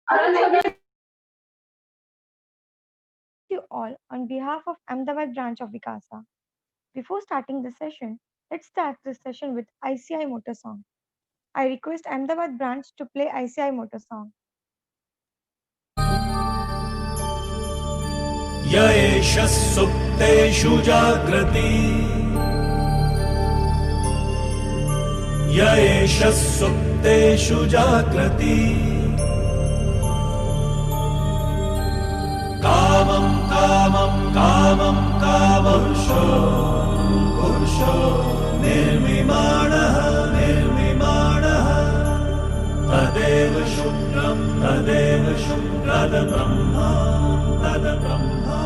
You all on behalf of Ahmedabad branch of Vikasa. Before starting the session, let's start the session with ICI Motor Song. I request Ahmedabad branch to play ICI Motor Song. य एष सुप्तेषु जाग्रति य एष सुप्तेषु जाग्रति कामं कामं कामं कामपुरुषो पुरुषो निर्मिमाणः निर्मिमाणः तदेव शुक्रं तद्ब्रह्मा तद्ब्रह्मा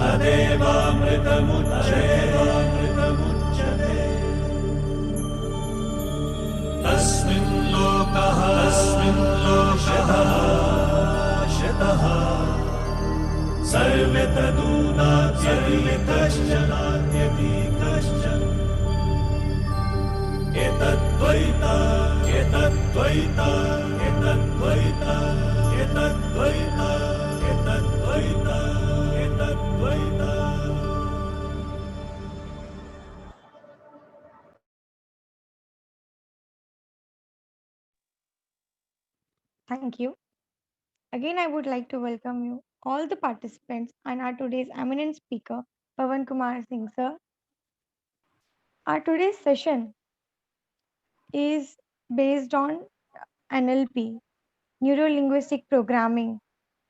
तदेवामृतमुच्यते तस्मिन् लोकः शतः सर्वे तदूनात्यपि कश्चन एतद्द्वैता एतद्द्वैता एतद्द्वैता एतद्द्वैता एतद्द्वैता एतद्द्वैता। Thank you. Again, I would like to welcome you, all the participants, and our today's eminent speaker, Pavan Kumar Singh, sir. Our today's session is based on NLP, Neuro Linguistic Programming,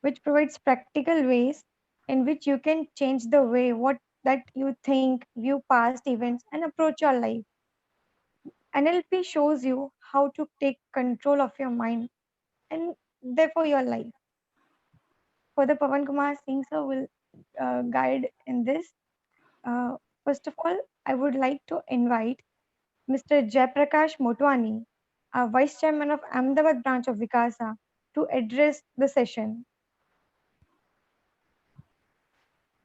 which provides practical ways in which you can change the way what that you think, view past events, and approach your life. NLP shows you how to take control of your mind and therefore your life. For the Pavan Kumar Singh sir will guide in this. Uh, First of all, I would like to invite Mr. Jayaprakash Motwani, Vice Chairman of Ahmedabad branch of Vikasa, to address the session.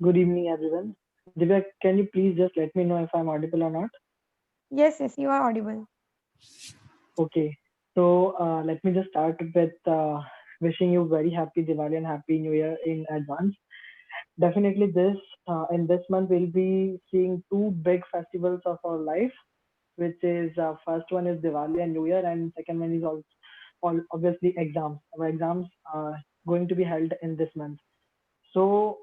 Good evening, everyone. Divya, can you please just let me know if I'm audible or not? Yes, you are audible. Okay. So let me just start with wishing you very happy Diwali and happy New Year in advance. Definitely, in this month we'll be seeing two big festivals of our life, which is first one is Diwali and New Year, and second one is also obviously exams. Our exams are going to be held in this month. So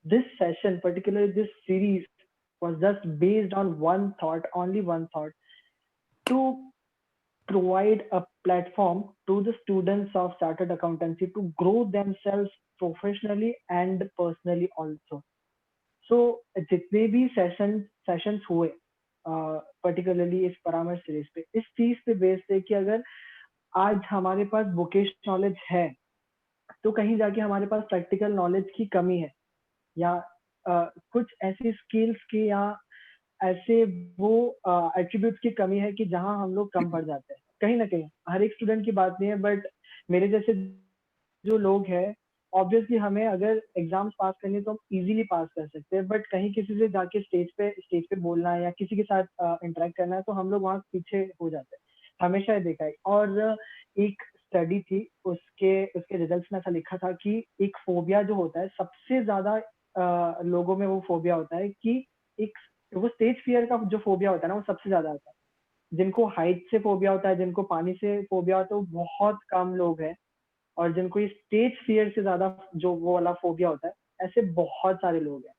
this session, particularly this series, was just based on one thought, only one thought, to provide a platform to the students of chartered accountancy to grow themselves professionally and personally also. So जितने भी sessions हुए particularly इस परामर्श series पे इस चीज पे base थे कि अगर आज हमारे पास बुकिश नॉलेज है तो कहीं जाके हमारे पास प्रैक्टिकल नॉलेज की कमी है या कुछ ऐसी स्किल्स की या ऐसे वो एट्रीब्यूट्स की कमी है कि जहां हम लोग कम पड़ जाते हैं कहीं ना कहीं हर एक स्टूडेंट की बात नहीं है बट मेरे जैसे जो लोग हैं ऑब्वियसली हमें अगर एग्जाम्स पास करनी है तो हम इजीली पास कर सकते हैं बट कहीं किसी से जाके स्टेज पे बोलना है या किसी के साथ इंटरेक्ट करना है तो हम लोग वहाँ पीछे हो जाते हैं हमेशा ये देखा है और एक स्टडी थी उसके उसके रिजल्ट्स में ऐसा लिखा था कि एक फोबिया जो होता है सबसे ज्यादा लोगों में वो फोबिया होता है कि एक वो स्टेज फियर का जो फोबिया होता है ना वो सबसे ज्यादा होता है जिनको हाइट से फोबिया होता है जिनको पानी से फोबिया होता है वो बहुत कम लोग हैं और जिनको ये स्टेज फियर से ज्यादा जो वो वाला फोबिया होता है ऐसे बहुत सारे लोग हैं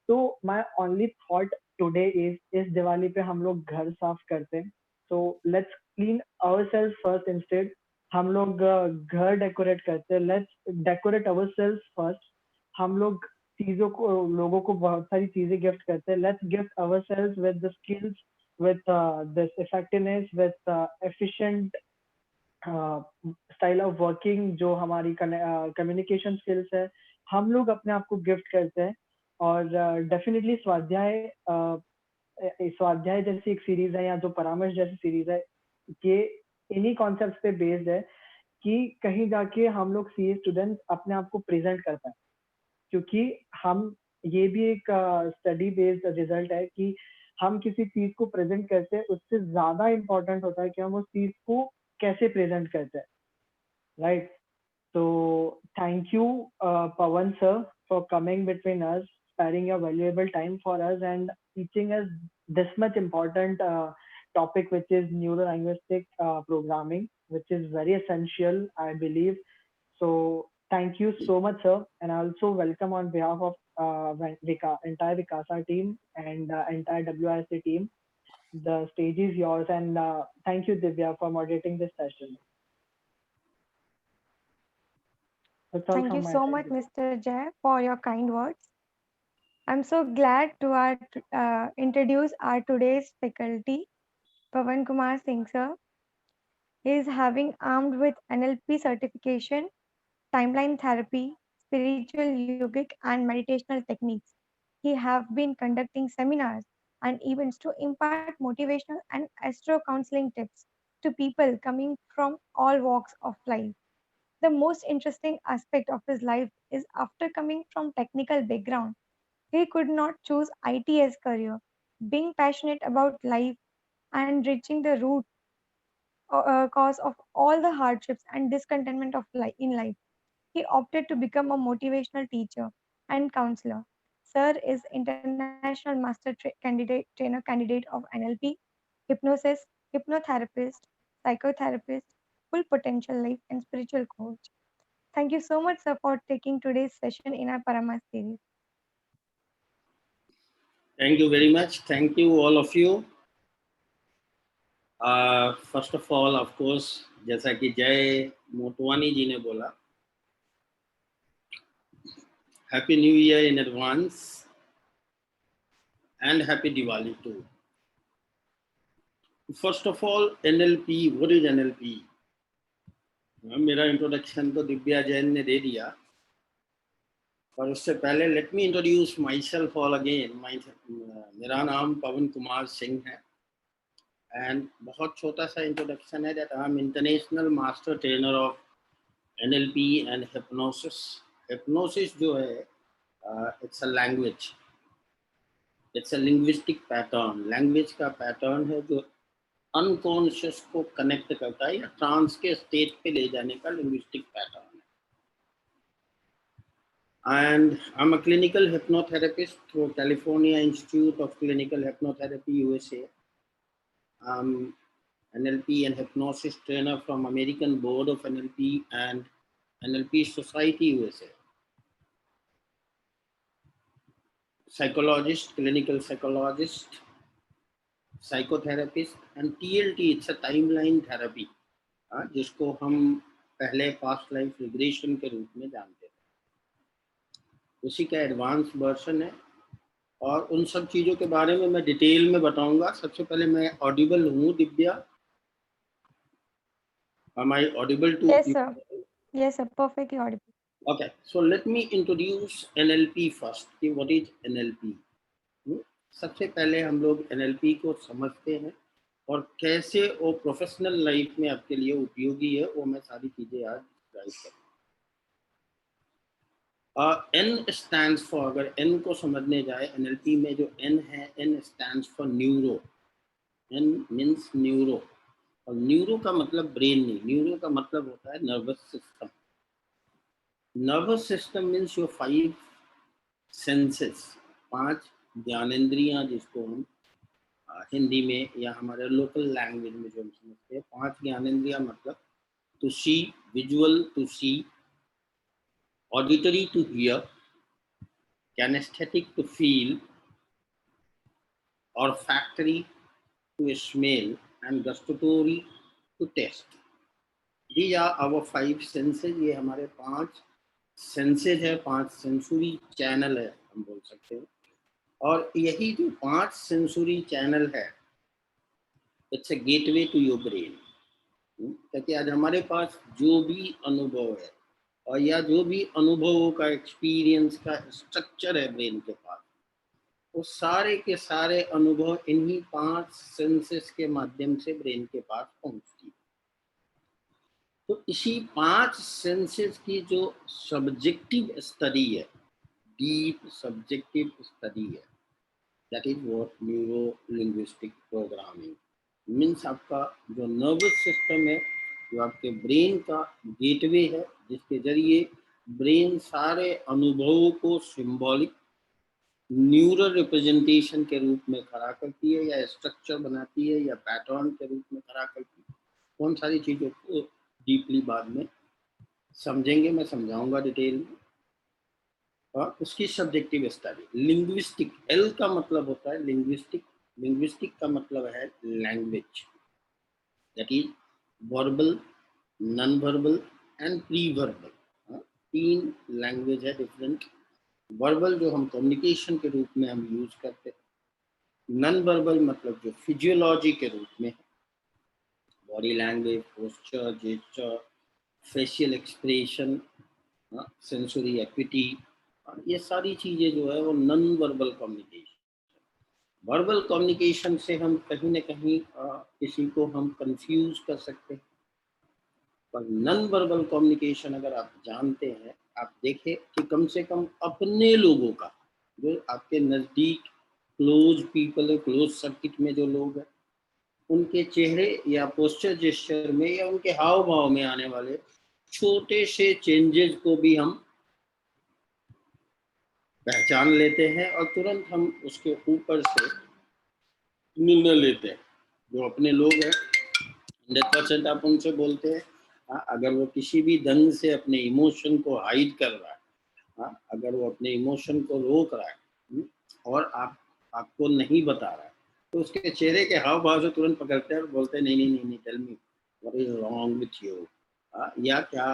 तो my only thought today is इस दिवाली पे हम लोग घर साफ करते हैं तो let's clean ourselves first instead हम लोग घर डेकोरेट करते हैं लेट्स डेकोरेट आवरसेल्व्स फर्स्ट हम लोग चीजों को लोगों को बहुत सारी चीजें गिफ्ट करते हैं let's gift ourselves with the skills with this effectiveness, with efficient style of working जो हमारी कम्युनिकेशन स्किल्स है हम लोग अपने आप को गिफ्ट करते हैं और डेफिनेटली स्वाध्याय जैसी एक सीरीज है या जो परामर्श जैसी सीरीज है ये इन्हीं कॉन्सेप्ट पे बेस्ड है कि कहीं जाके हम लोग सीए स्टूडेंट्स अपने आप को प्रेजेंट कर पाए क्योंकि हम ये भी एक स्टडी बेस्ड रिजल्ट है कि हम किसी चीज को प्रेजेंट करते हैं उससे ज्यादा इम्पोर्टेंट होता है कि हम उस चीज को कैसे प्रेजेंट करते हैं right? So thank you, Pawan sir, for coming between us, sparing your valuable time for us, and teaching us this much important topic, which is neuro-linguistic programming, which is very essential, I believe. So thank you so much, sir, and I also welcome on behalf of entire Vikasa team and entire WIC team. The stage is yours, and thank you, Divya, for moderating this session. That's all Thank from you my so side, much, Divya. Mr. Jay, for your kind words. I'm so glad to introduce our today's faculty, Pavan Kumar Singh sir. He is having armed with NLP certification, timeline therapy, spiritual yogic, and meditational techniques. He have been conducting seminars and events to impart motivational and astro counseling tips to people coming from all walks of life. The most interesting aspect of his life is after coming from technical background, he could not choose IT as career. Being passionate about life and reaching the root cause of all the hardships and discontentment of life in life, he opted to become a motivational teacher and counselor. Sir is international master trainer candidate of NLP, hypnosis, hypnotherapist, psychotherapist, full potential life and spiritual coach. Thank you so much, sir, for taking today's session in our Paramas series. Thank you very much. Thank you, all of you. First of all of course जैसा कि जय मोटवानी जी ने बोला, happy new year in advance and happy Diwali too. First of all NLP, what is NLP? मेरा introduction तो दिव्या जैन ने दे दिया, पर उससे पहले let me introduce myself all again. मेरा नाम पवन कुमार सिंह है एंड बहुत छोटा सा इंट्रोडक्शन है that I am international master trainer of NLP and hypnosis. Hypnosis जो है it's a language, it's a linguistic pattern. Language का पैटर्न है जो अनकॉन्शियस को कनेक्ट करता है या ट्रांस के स्टेट पे ले जाने का लिंग्विस्टिक पैटर्न है. And I am a clinical hypnotherapist through California institute of clinical hypnotherapy USA. NLP and hypnosis trainer from American Board of NLP and NLP Society USA. Psychologist, clinical psychologist, psychotherapist and TLT, it's a timeline therapy, जिसको हम पहले past life regression के रूप में जानते थे. उसी का एडवांस वर्जन है और उन सब चीज़ों के बारे में मैं डिटेल में बताऊंगा. सबसे पहले मैं ऑडिबल हूँ Divya? Am I audible to Yes, you? sir. Yes, sir. Perfectly audible. Okay, so let me introduce NLP first. कि what is NLP? सबसे पहले हम लोग NLP को समझते हैं और कैसे वो प्रोफेशनल लाइफ में आपके लिए उपयोगी है, वो मैं सारी चीज़ें आज डिस्क्राइब करूँगा. N stands for, अगर N को समझने जाए NLP में जो N है, N stands for neuro. N means neuro, और न्यूरो का मतलब ब्रेन नहीं, न्यूरो का मतलब होता है nervous system. Nervous system means your 5 senses, 5 ज्ञानेंद्रियां, जिसको हम हिंदी में या हमारे लोकल लैंग्वेज में जो हम समझते हैं 5 ज्ञानेंद्रियां, मतलब to see, visual to see, auditory to hear, kinesthetic to feel, और olfactory to smell, and gustatory to taste. These are our 5 senses. ये हमारे 5 सेंसेज है, 5 सेंसुरी चैनल है हम बोल सकते हैं. और यही जो 5 सेंसुरी चैनल है, it's a gateway to your brain. क्योंकि आज हमारे पास जो भी अनुभव है और या जो भी अनुभवों का एक्सपीरियंस का स्ट्रक्चर है ब्रेन के पास, वो सारे के सारे अनुभव इन्हीं 5 सेंसेस के माध्यम से ब्रेन के पास पहुंचती है. तो इसी 5 सेंसेस की जो सब्जेक्टिव स्टडी है, डीप सब्जेक्टिव स्टडी है, that is what neuro linguistic programming means. आपका जो नर्वस सिस्टम है जो आपके ब्रेन का गेटवे है, जिसके जरिए ब्रेन सारे अनुभवों को सिंबॉलिक न्यूरल रिप्रेजेंटेशन के रूप में खड़ा करती है, या स्ट्रक्चर बनाती है, या पैटर्न के रूप में खड़ा करती है। कौन सारी चीज़ों को डीपली बाद में समझेंगे, मैं समझाऊंगा डिटेल में। और उसकी सब्जेक्टिव स्टडी लिंग्विस्टिक, एल का मतलब होता है लिंग्विस्टिक, लिंग्विस्टिक का मतलब है language, that is verbal, non verbal and pre verbal. 3 language है डिफरेंट। वर्बल जो हम कम्युनिकेशन के रूप में हम यूज करते हैं, नॉन वर्बल मतलब जो फिजियोलॉजी के रूप में है, body language, posture, gesture, facial expression, sensory equity, ये सारी चीजें जो है वो non verbal communication. Verbal communication से हम कहीं ना कहीं किसी को हम कंफ्यूज कर सकते हैं, पर नॉन वर्बल कम्युनिकेशन अगर आप जानते हैं, आप देखें कि कम से कम अपने लोगों का, जो आपके नज़दीक क्लोज पीपल है, क्लोज सर्किट में जो लोग हैं, उनके चेहरे या पोस्चर जेस्चर में या उनके हाव भाव में आने वाले छोटे से चेंजेस को भी हम पहचान लेते हैं और तुरंत हम उसके ऊपर से निर्णय लेते हैं। जो अपने लोग हैं 100% आप उनसे बोलते हैं। अगर वो किसी भी ढंग से अपने इमोशन को हाइड कर रहा है, अगर वो अपने इमोशन को रोक रहा है और आपको नहीं बता रहा है, तो उसके चेहरे के हाव भाव से तुरंत पकड़ते हैं और बोलते हैं नहीं नहीं नहीं नहीं, tell me what is wrong with you, या क्या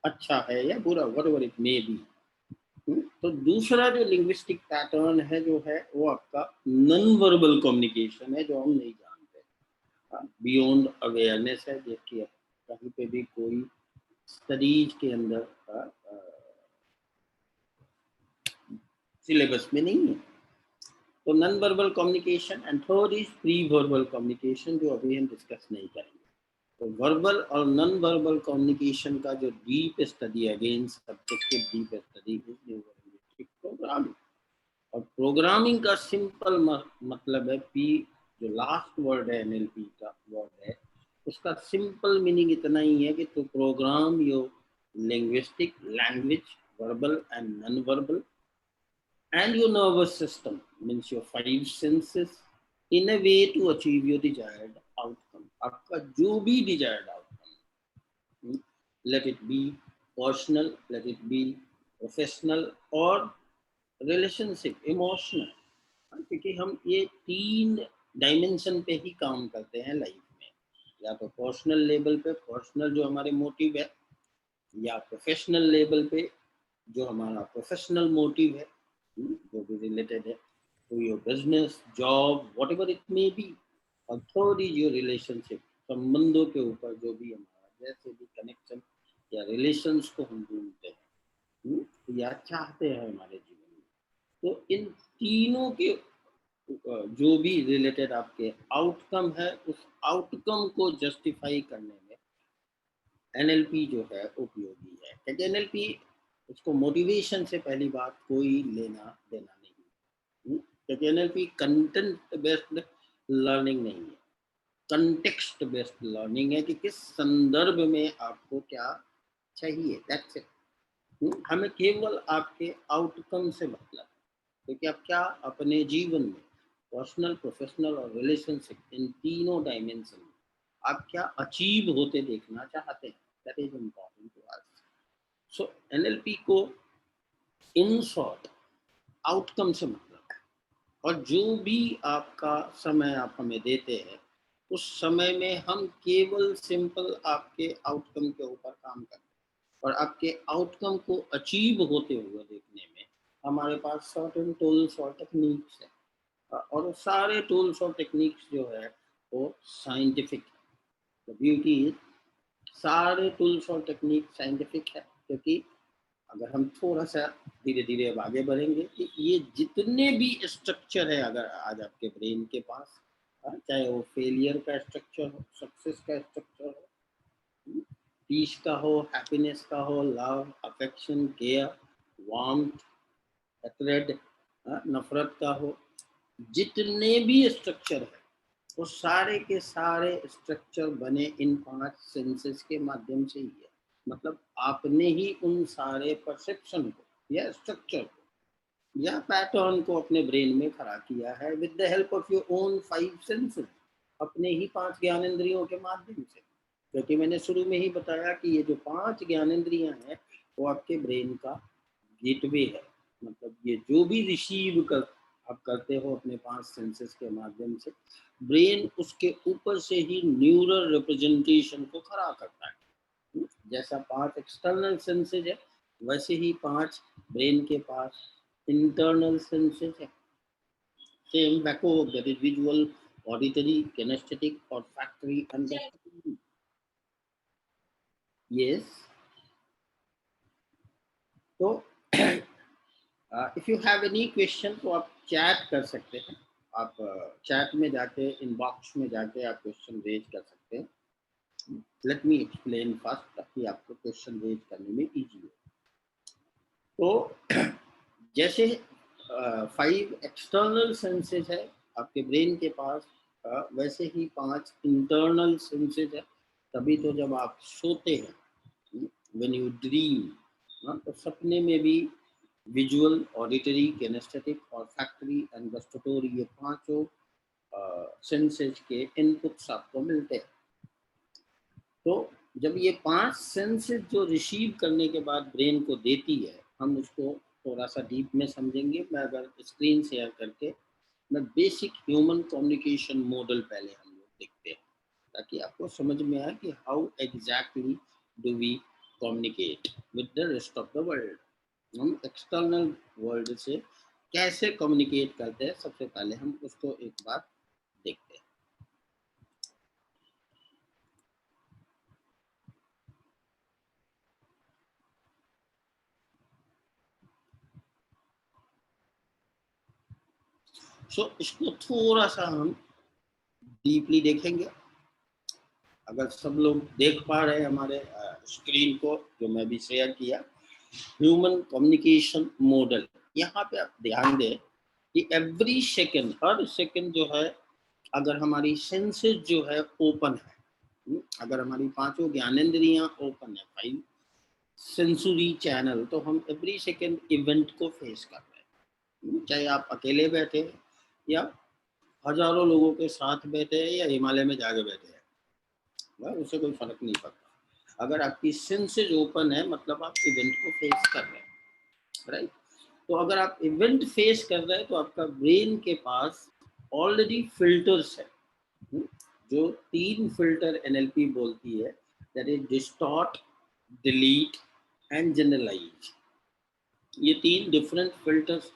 अच्छा है या बुरा, व्हाटएवर इट मे बी। तो दूसरा जो लिंग्विस्टिक पैटर्न है जो है वो आपका नॉन वर्बल कम्युनिकेशन है, जो हम नहीं जानते, बियॉन्ड अवेयरनेस है, जबकि कहीं पे भी कोई स्टडीज के अंदर सिलेबस में नहीं है। तो non verbal communication and third is pre verbal communication, जो अभी हम डिस्कस नहीं करेंगे। तो वर्बल और नॉन वर्बल कम्युनिकेशन का जो deep study, again subjective deep study is neurolinguistic programming. और प्रोग्रामिंग का सिंपल मतलब है, पी जो लास्ट वर्ड है एनएलपी का वर्ड है, उसका सिंपल मीनिंग इतना ही है कि to program your linguistic language, verbal and non verbal, and your nervous system, means your 5 senses, in a way to achieve your desired outcome. आपका जो भी desired outcome, let it be personal, let it be professional or relationship, emotional, क्योंकि हम ये 3 dimension पे ही काम करते हैं लाइफ में, या तो पर्सनल लेवल पे, पर्सनल जो हमारे मोटिव है, या प्रोफेशनल लेवल पे जो हमारा प्रोफेशनल मोटिव है, जो भी रिलेटेड है to your business, job, whatever it may be. और थर्ड इज योर रिलेशनशिप, संबंधों के ऊपर जो भी हमारा जैसे भी कनेक्शन या रिलेशंस को हम ढूंढते हैं या चाहते हैं हमारे जीवन में, तो इन तीनों के जो भी रिलेटेड आपके आउटकम है, उस आउटकम को जस्टिफाई करने में एनएलपी जो है उपयोगी है। क्योंकि एनएलपी, उसको मोटिवेशन से पहली बात कोई लेना देना नहीं, क्योंकि एनएलपी कंटेंट बेस्ड लर्निंग नहीं है, कंटेक्स्ट बेस्ड लर्निंग है कि किस संदर्भ में आपको क्या चाहिए, दैट्स इट। हमें केवल आपके आउटकम से मतलब, क्योंकि आप क्या अपने जीवन में पर्सनल, प्रोफेशनल और रिलेशनशिप, इन तीनों डायमेंशन में आप क्या अचीव होते देखना चाहते हैं, that is important to us. So NLP को इन शॉर्ट आउटकम से मतलब है, और जो भी आपका समय आप हमें देते हैं, उस समय में हम केवल सिंपल आपके आउटकम के ऊपर काम करते हैं, और आपके आउटकम को अचीव होते हुए देखने में हमारे पास सर्टेन टूल्स और टेक्निक्स है, और सारे टूल्स और टेक्निक्स जो है वो साइंटिफिक है। द ब्यूटी इज सारे टूल्स और टेक्निक साइंटिफिक है, क्योंकि अगर हम थोड़ा सा धीरे धीरे अब आगे बढ़ेंगे कि ये जितने भी स्ट्रक्चर है अगर आज आपके ब्रेन के पास, चाहे वो फेलियर का स्ट्रक्चर हो, सक्सेस का स्ट्रक्चर हो, पीस का हो, हैप्पीनेस का हो, love, affection, care, warmth, hatred, नफरत का हो, जितने भी स्ट्रक्चर है वो सारे के सारे स्ट्रक्चर बने इन 5 सेंसेस के माध्यम से ही है। मतलब आपने ही उन सारे परसेप्शन को या स्ट्रक्चर को या पैटर्न को अपने ब्रेन में खड़ा किया है with the help of your own 5 senses, अपने ही 5 ज्ञानेंद्रियों के माध्यम से। क्योंकि मैंने शुरू में ही बताया कि ये जो 5 ज्ञानेंद्रियां हैं वो आपके ब्रेन का गेटवे है। मतलब ये जो भी रिसीव कर आप करते हो अपने 5 सेंसेस के माध्यम से, ब्रेन उसके ऊपर से ही न्यूरल रिप्रेजेंटेशन को खड़ा करता है। जैसा 5 एक्सटर्नल सेंसेस है वैसे ही 5 ब्रेन के पास इंटरनल सेंसेस है। सेम बैको that is visual, auditory, kinesthetic, olfactory and gustatory. Yes. तो if you have any question तो आप चैट कर सकते हैं। आप चैट में जाके इनबॉक्स में जाके आप क्वेश्चन रेज कर सकते हैं। लेट मी एक्सप्लेन फर्स्ट ताकि आपको क्वेश्चन रेज करने में इजी हो। तो जैसे 5 एक्सटर्नल सेंसेस है आपके ब्रेन के पास, वैसे ही 5 इंटरनल सेंसेस है। तभी तो जब आप सोते हैं, व्हेन यू ड्रीम, तो सपने में भी visual, auditory, kinesthetic, olfactory and gustatory, ये 5 सेंसेस के इनपुट्स आपको मिलते हैं। तो जब ये 5 सेंसेस जो रिसीव करने के बाद ब्रेन को देती है, हम उसको थोड़ा सा डीप में समझेंगे। मैं अगर स्क्रीन शेयर करके मैं बेसिक ह्यूमन कम्युनिकेशन मॉडल पहले हम लोग देखते हैं ताकि आपको समझ में आए कि how exactly do we communicate with the rest of the world. हम एक्सटर्नल वर्ल्ड से कैसे कम्युनिकेट करते हैं, सबसे पहले हम उसको एक बार देखते हैं। इसको थोड़ा सा हम डीपली देखेंगे। अगर सब लोग देख पा रहे हैं हमारे स्क्रीन को जो मैं भी शेयर किया, ह्यूमन कम्युनिकेशन मॉडल, यहाँ पे आप ध्यान दें कि एवरी सेकेंड, हर सेकेंड जो है, अगर हमारी सेंसेस जो है ओपन है, अगर हमारी 5 ज्ञानेंद्रियां ओपन है, 5 सेंसरी चैनल, तो हम एवरी सेकेंड इवेंट को फेस कर रहे हैं। चाहे आप अकेले बैठे हैं या हजारों लोगों के साथ बैठे हैं या हिमालय में जाके बैठे हैं, उससे कोई फर्क नहीं पड़ता। अगर आपकी सेंसेस ओपन है मतलब आप इवेंट को फेस कर रहे हैं, राइट। तो अगर आप इवेंट फेस कर रहे हैं तो आपका ब्रेन के पास ऑलरेडी फिल्टर्स है, जो 3 फिल्टर एनएलपी बोलती है, that is distort, delete and generalise. ये 3 डिफरेंट फिल्टर्स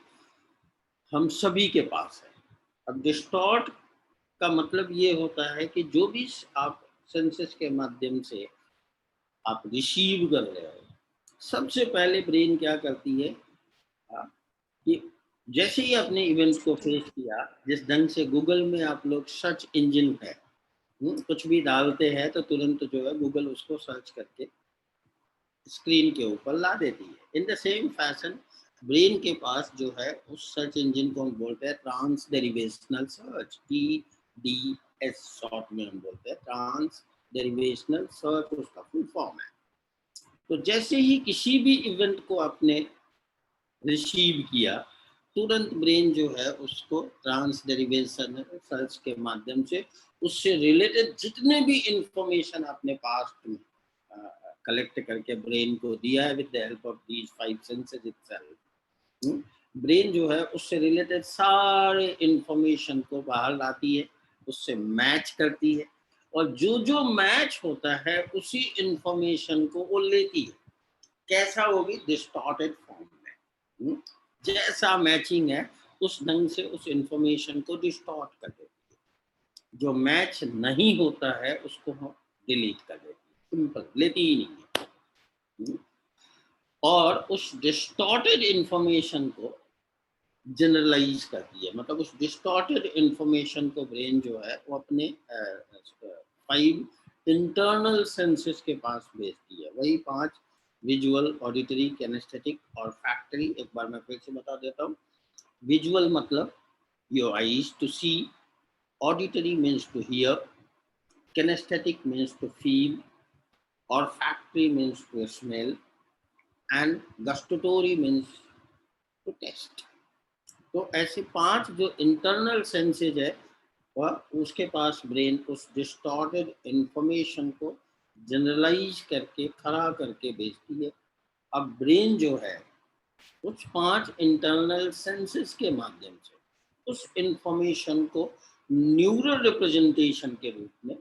हम सभी के पास है। अब डिस्टॉर्ट का मतलब ये होता है कि जो भी आप सेंसेस के माध्यम से आप रिसीव कर रहे हो, सबसे पहले ब्रेन क्या करती है कि जैसे ही आपने इवेंट्स को फेस किया, जिस ढंग से गूगल में आप लोग सर्च इंजन है, कुछ भी डालते हैं तो तुरंत जो है गूगल उसको सर्च करके स्क्रीन के ऊपर ला देती है। In the same fashion brain के पास जो है उस सर्च इंजन को हम बोलते हैं transderivational search, TDS short में हम बोलते हैं। ट्रांस डेरिवेशनल सर्च उसका फुल फॉर्म है। तो जैसे ही किसी भी इवेंट को आपने रिसीव किया, तुरंत ब्रेन जो है उसको ट्रांस डेरिवेशन सर्च के माध्यम से उससे रिलेटेड जितने भी इंफॉर्मेशन आपने पास्ट में कलेक्ट करके ब्रेन को दिया है with the help of these 5 senses itself, brain जो है उससे रिलेटेड सारे इंफॉर्मेशन को बाहर लाती है, उससे मैच करती है, और जो जो मैच होता है उसी इंफॉर्मेशन को वो लेती है। कैसा होगी? डिस्टॉर्टेड फॉर्म में। जैसा मैचिंग है उस ढंग से उस इंफॉर्मेशन को डिस्टॉर्ट कर देती है। जो मैच नहीं होता है उसको हम डिलीट कर देती है, सिंपल, लेती ही नहीं है। और उस डिस्टॉर्टेड इंफॉर्मेशन को जनरलाइज करती है, मतलब उस डिस्टॉर्टेड इंफॉर्मेशन को ब्रेन जो है वो अपने 5 इंटरनल सेंसेस के पास भेजती है। वही 5 विजुअल, ऑडिटरी, किनेस्थेटिक और फैक्टरी। एक बार मैं फिर से बता देता हूँ। विजुअल मतलब your eyes to see, Auditory means to hear, kinesthetic means to feel, olfactory means to smell, and gustatory means to taste. तो ऐसे 5 जो इंटरनल सेंसेज है वह उसके पास ब्रेन उस डिस्टॉर्टेड इंफॉर्मेशन को जनरलाइज करके खड़ा करके भेजती है। अब ब्रेन जो है उस 5 इंटरनल सेंसेस के माध्यम से उस इंफॉर्मेशन को न्यूरल रिप्रेजेंटेशन के रूप में,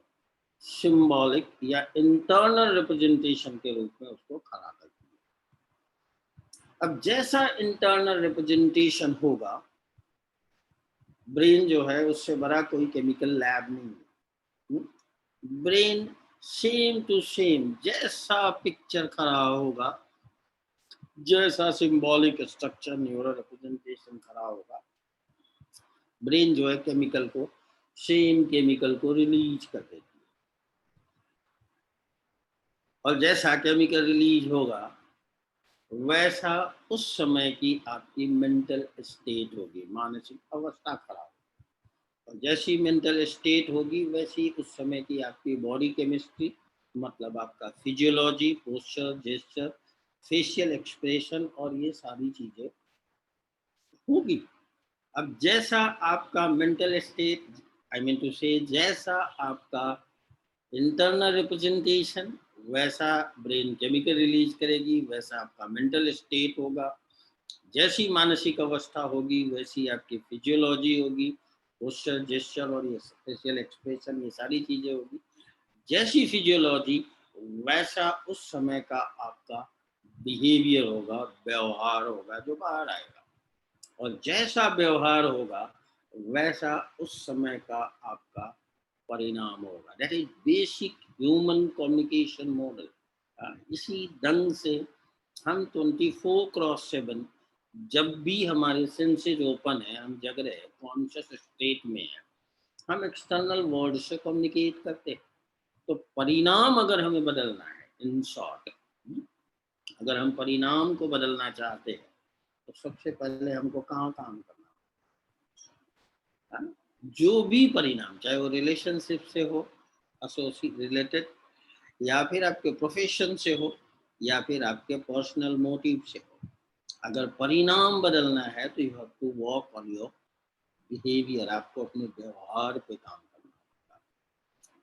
सिंबॉलिक या इंटरनल रिप्रेजेंटेशन के रूप में उसको खड़ा करती है। अब जैसा इंटरनल रिप्रेजेंटेशन होगा, ब्रेन जो है उससे बड़ा कोई केमिकल लैब नहीं है। ब्रेन सेम टू सेम जैसा पिक्चर खड़ा होगा, जैसा सिंबॉलिक स्ट्रक्चर न्यूरल रिप्रेजेंटेशन खड़ा होगा, ब्रेन जो है केमिकल को, सेम केमिकल को रिलीज कर देती है। और जैसा केमिकल रिलीज होगा वैसा उस समय की आपकी मेंटल स्टेट होगी, मानसिक अवस्था खड़ा होगी। और जैसी मेंटल स्टेट होगी वैसी उस समय की आपकी बॉडी केमिस्ट्री, मतलब आपका physiology, posture, gesture, facial expression और ये सारी चीजें होगी। अब जैसा आपका mental state, I mean to say जैसा आपका इंटरनल रिप्रेजेंटेशन, वैसा ब्रेन केमिकल रिलीज करेगी, वैसा आपका मेंटल स्टेट होगा। जैसी मानसिक अवस्था होगी वैसी आपकी फिजियोलॉजी होगी, पोस्चर, जेस्चर और ये फेशियल एक्सप्रेशन, ये सारी चीजें होगी। जैसी फिजियोलॉजी वैसा उस समय का आपका बिहेवियर होगा, व्यवहार होगा जो बाहर आएगा। और जैसा व्यवहार होगा वैसा उस समय का आपका परिणाम होगा। That is basic human communication model. इसी ढंग से हम 24/7 जब भी हमारे सेंसेज ओपन है, हम जग रहे हैं, कॉन्शियस स्टेट में है, हम एक्सटर्नल वर्ल्ड से कम्युनिकेट करते हैं। तो परिणाम अगर हमें बदलना है, इन शॉर्ट अगर हम परिणाम को बदलना चाहते हैं तो सबसे पहले हमको कहाँ काम करना है? जो भी परिणाम, चाहे वो रिलेशनशिप से हो, एसोसिएट रिलेटेड, या फिर आपके प्रोफेशन से हो, या फिर आपके पर्सनल मोटिव से हो, अगर परिणाम बदलना है तो you have to work on your behaviour. आपको अपने व्यवहार पे काम करना होगा।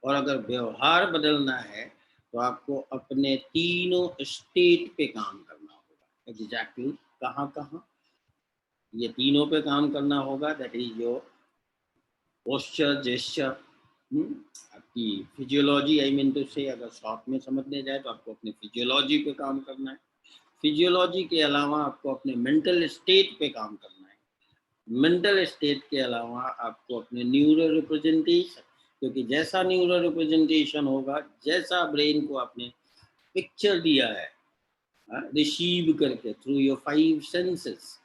और अगर व्यवहार बदलना है तो आपको अपने तीनों स्टेट पे काम करना होगा। एग्जैक्टली कहाँ कहाँ ये तीनों पे काम करना होगा? That is your posture, gesture, आपकी फिजियोलॉजी, आई मीन टू से अगर शॉर्ट में समझने जाए तो आपको अपने फिजियोलॉजी पे काम करना है। फिजियोलॉजी के अलावा आपको अपने मेंटल स्टेट पे काम करना है। मेंटल स्टेट के अलावा आपको अपने न्यूरल रिप्रेजेंटेशन, क्योंकि जैसा न्यूरल रिप्रेजेंटेशन होगा, जैसा ब्रेन को आपने पिक्चर दिया है रिसीव करके थ्रू योर 5 सेंसेस,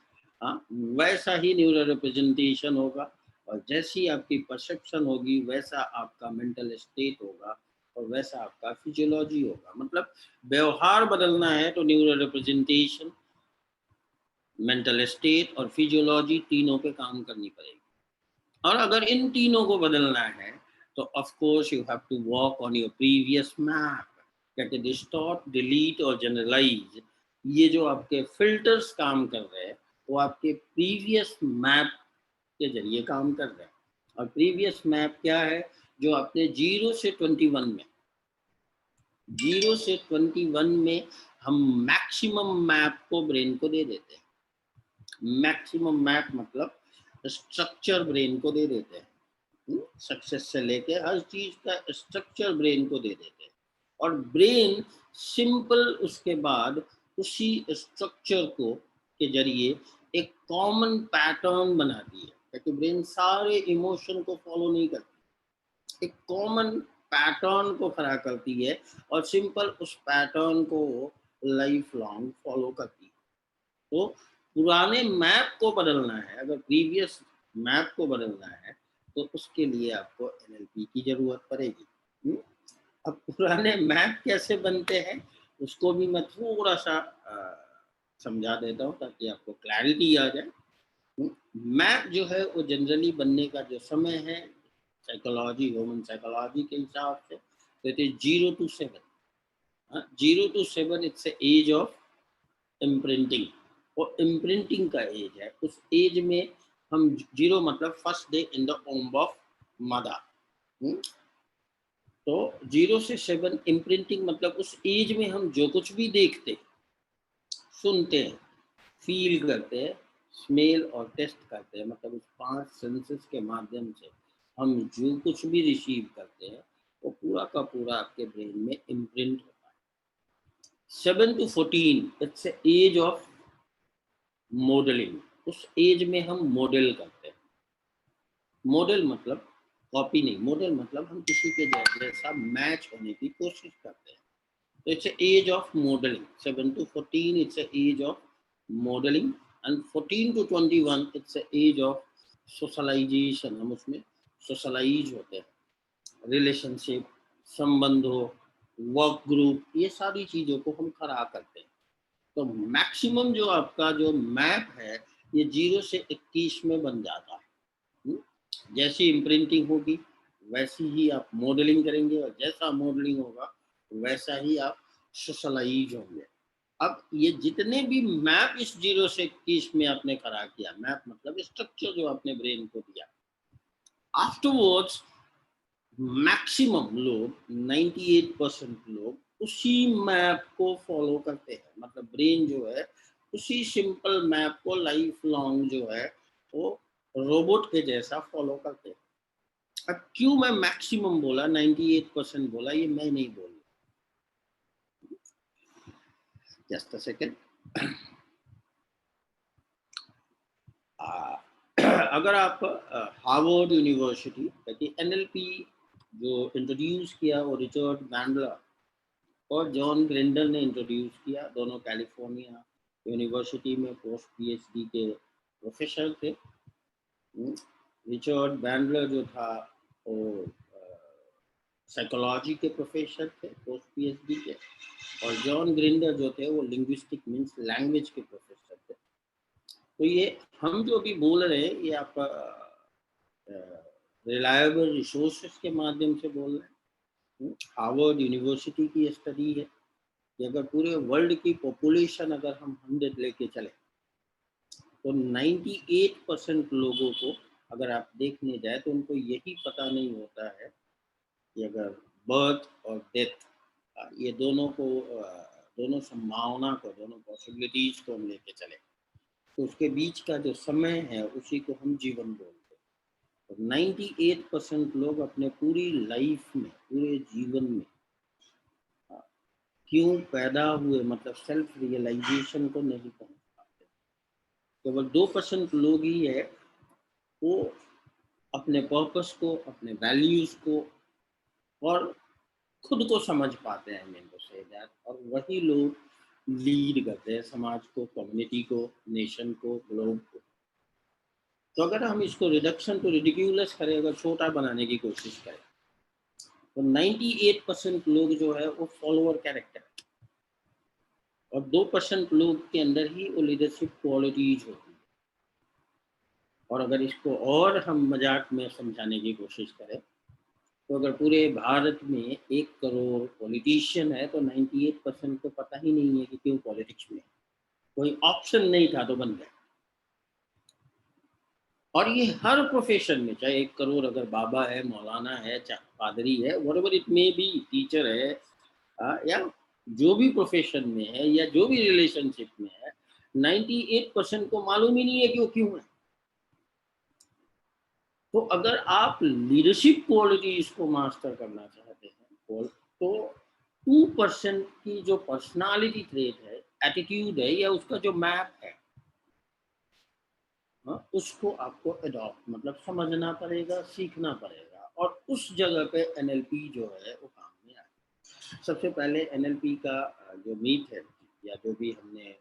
वैसा ही न्यूरल रिप्रेजेंटेशन होगा। और जैसी आपकी परसेप्शन होगी वैसा आपका मेंटल स्टेट होगा और वैसा आपका फिजियोलॉजी होगा। मतलब व्यवहार बदलना है तो न्यूरल रिप्रेजेंटेशन, मेंटल स्टेट और फिजियोलॉजी तीनों पे काम करनी पड़ेगी। और अगर इन तीनों को बदलना है तो of course you have to work on your previous map. कहते डिस्टॉर्ट, डिलीट और जनरलाइज, ये जो आपके फिल्टर्स काम कर रहे हैं वो आपके प्रीवियस मैप के जरिए काम कर रहे हैं। और प्रीवियस मैप क्या है? जो आपने 0 से 21 में, 0 से 21 में हम मैक्सिमम मैप को ब्रेन को दे देते हैं। मैक्सिमम मैप मतलब स्ट्रक्चर ब्रेन को दे देते हैं। सक्सेस से लेके हर चीज का स्ट्रक्चर ब्रेन को दे देते हैं और ब्रेन सिंपल उसके बाद उसी स्ट्रक्चर को के जरिए एक कॉमन पैटर्न बनाती है। क्योंकि ब्रेन सारे इमोशन को फॉलो नहीं करती, एक कॉमन पैटर्न को खड़ा करती है और सिंपल उस पैटर्न को लाइफ लॉन्ग फॉलो करती है। तो पुराने मैप को बदलना है, अगर प्रीवियस मैप को बदलना है तो उसके लिए आपको NLP की जरूरत पड़ेगी। अब पुराने मैप कैसे बनते हैं उसको भी मैं थोड़ा सा समझा देता हूँ ताकि आपको क्लैरिटी आ जाए। मैप जो है वो जनरली बनने का जो समय है साइकोलॉजी, ह्यूमन साइकोलॉजी के हिसाब से, तो it is 0 to 7. 0 to 7 it's age of imprinting, और इम्प्रिंटिंग का एज है। उस एज में हम 0 मतलब first day in the womb of mother. तो 0 से 7 इम्प्रिंटिंग मतलब उस एज में हम जो कुछ भी देखते, सुनते हैं, फील करते हैं, स्मेल और टेस्ट करते हैं, मतलब उस 5 सेंसेस के माध्यम से हम जो कुछ भी रिसीव करते हैं वो पूरा का पूरा आपके ब्रेन में इम्प्रिंट होता है। 7 to 14 it's age of modelling. उस एज में हम मॉडल करते हैं। मॉडल मतलब कॉपी नहीं, मॉडल मतलब हम किसी के जैसा मैच होने की कोशिश करते हैं। तो it's age of modelling. 7 to 14 it's age of modelling, and 14 to 21 it's age of socialisation. हम उसमें सोशलाइज होते हैं, रिलेशनशिप, संबंधों, वर्क ग्रुप, ये सारी चीज़ों को हम खड़ा करते हैं। तो मैक्सिमम जो आपका जो मैप है ये 0 से 21 में बन जाता है। जैसी इम्प्रिंटिंग होगी वैसी ही आप मॉडलिंग करेंगे, और जैसा मॉडलिंग होगा वैसा ही आप सोशलाइज होंगे। अब ये जितने भी मैप इस 0 से 21 में आपने खड़ा किया, मैप मतलब स्ट्रक्चर जो आपने ब्रेन को दिया, आफ्टरवर्ड्स मैक्सिमम लोग 98% लोग उसी मैप को फॉलो करते हैं। मतलब ब्रेन जो है उसी सिंपल मैप को लाइफ लॉन्ग जो है वो रोबोट के जैसा फॉलो करते हैं। अब क्यों मैं मैक्सिमम बोला, 98% बोला, ये मैं नहीं बोल रहा। Just a second. अगर आप हार्वर्ड यूनिवर्सिटी कि एनएलपी जो इंट्रोड्यूस किया वो रिचर्ड बैंडलर और जॉन ग्रिंडल ने इंट्रोड्यूस किया। दोनों कैलिफोर्निया यूनिवर्सिटी में पोस्ट पीएचडी के प्रोफेसर थे। रिचर्ड बैंडलर जो था वो साइकोलॉजी के प्रोफेसर थे पोस्ट पीएचडी के, और जॉन ग्रिंडल जो थे वो लिंग्विस्टिक मीन्स लैंग्वेज के प्रोफेसर थे। तो ये हम जो भी बोल रहे हैं ये आप रिलायबल रिसोर्सेज के माध्यम से बोल रहे हैं। हार्वर्ड यूनिवर्सिटी की स्टडी है कि अगर पूरे वर्ल्ड की पॉपुलेशन अगर हम 100 लेके चले तो 98% लोगों को अगर आप देखने जाए तो उनको यही पता नहीं होता है कि अगर बर्थ और डेथ ये दोनों को दोनों संभावना को, दोनों पॉसिबिलिटीज को हम लेके चले तो उसके बीच का जो समय है उसी को हम जीवन बोलते हैं। तो 98% लोग अपने पूरी लाइफ में, पूरे जीवन में क्यों पैदा हुए मतलब सेल्फ रियलाइजेशन को नहीं पहुंच पाते। केवल 2% लोग ही है वो अपने पर्पस को, अपने वैल्यूज को और खुद को समझ पाते हैं, मेन तो से दैट, और वही लोग लीड करते हैं समाज को, कम्युनिटी को, नेशन को, ग्लोब को। तो अगर हम इसको रिडक्शन टू रिडिक्यूलस करें, अगर छोटा बनाने की कोशिश करें तो 98% लोग जो है वो फॉलोअर कैरेक्टर और 2% लोग के अंदर ही वो लीडरशिप क्वालिटीज होती है। और अगर इसको और हम मजाक में समझाने की कोशिश करें तो अगर पूरे भारत में 1 करोड़ पॉलिटिशियन है तो 98% को पता ही नहीं है कि क्यों पॉलिटिक्स में, कोई ऑप्शन नहीं था तो बन गए। और ये हर प्रोफेशन में, चाहे 1 करोड़ अगर बाबा है, मौलाना है, चाहे पादरी है, whatever it may B, teacher है, या जो भी प्रोफेशन में है या जो भी रिलेशनशिप में है, 98% को मालूम ही नहीं है कि वो क्यों है। तो अगर आप लीडरशिप क्वालिटीज को मास्टर करना चाहते हैं तो 2% की जो पर्सनालिटी ट्रेट है, एटीट्यूड है, या उसका जो मैप है, उसको आपको अडॉप्ट मतलब समझना पड़ेगा, सीखना पड़ेगा, और उस जगह पे एनएलपी जो है वो काम में आए। सबसे पहले एनएलपी का जो मीट है या जो भी हमने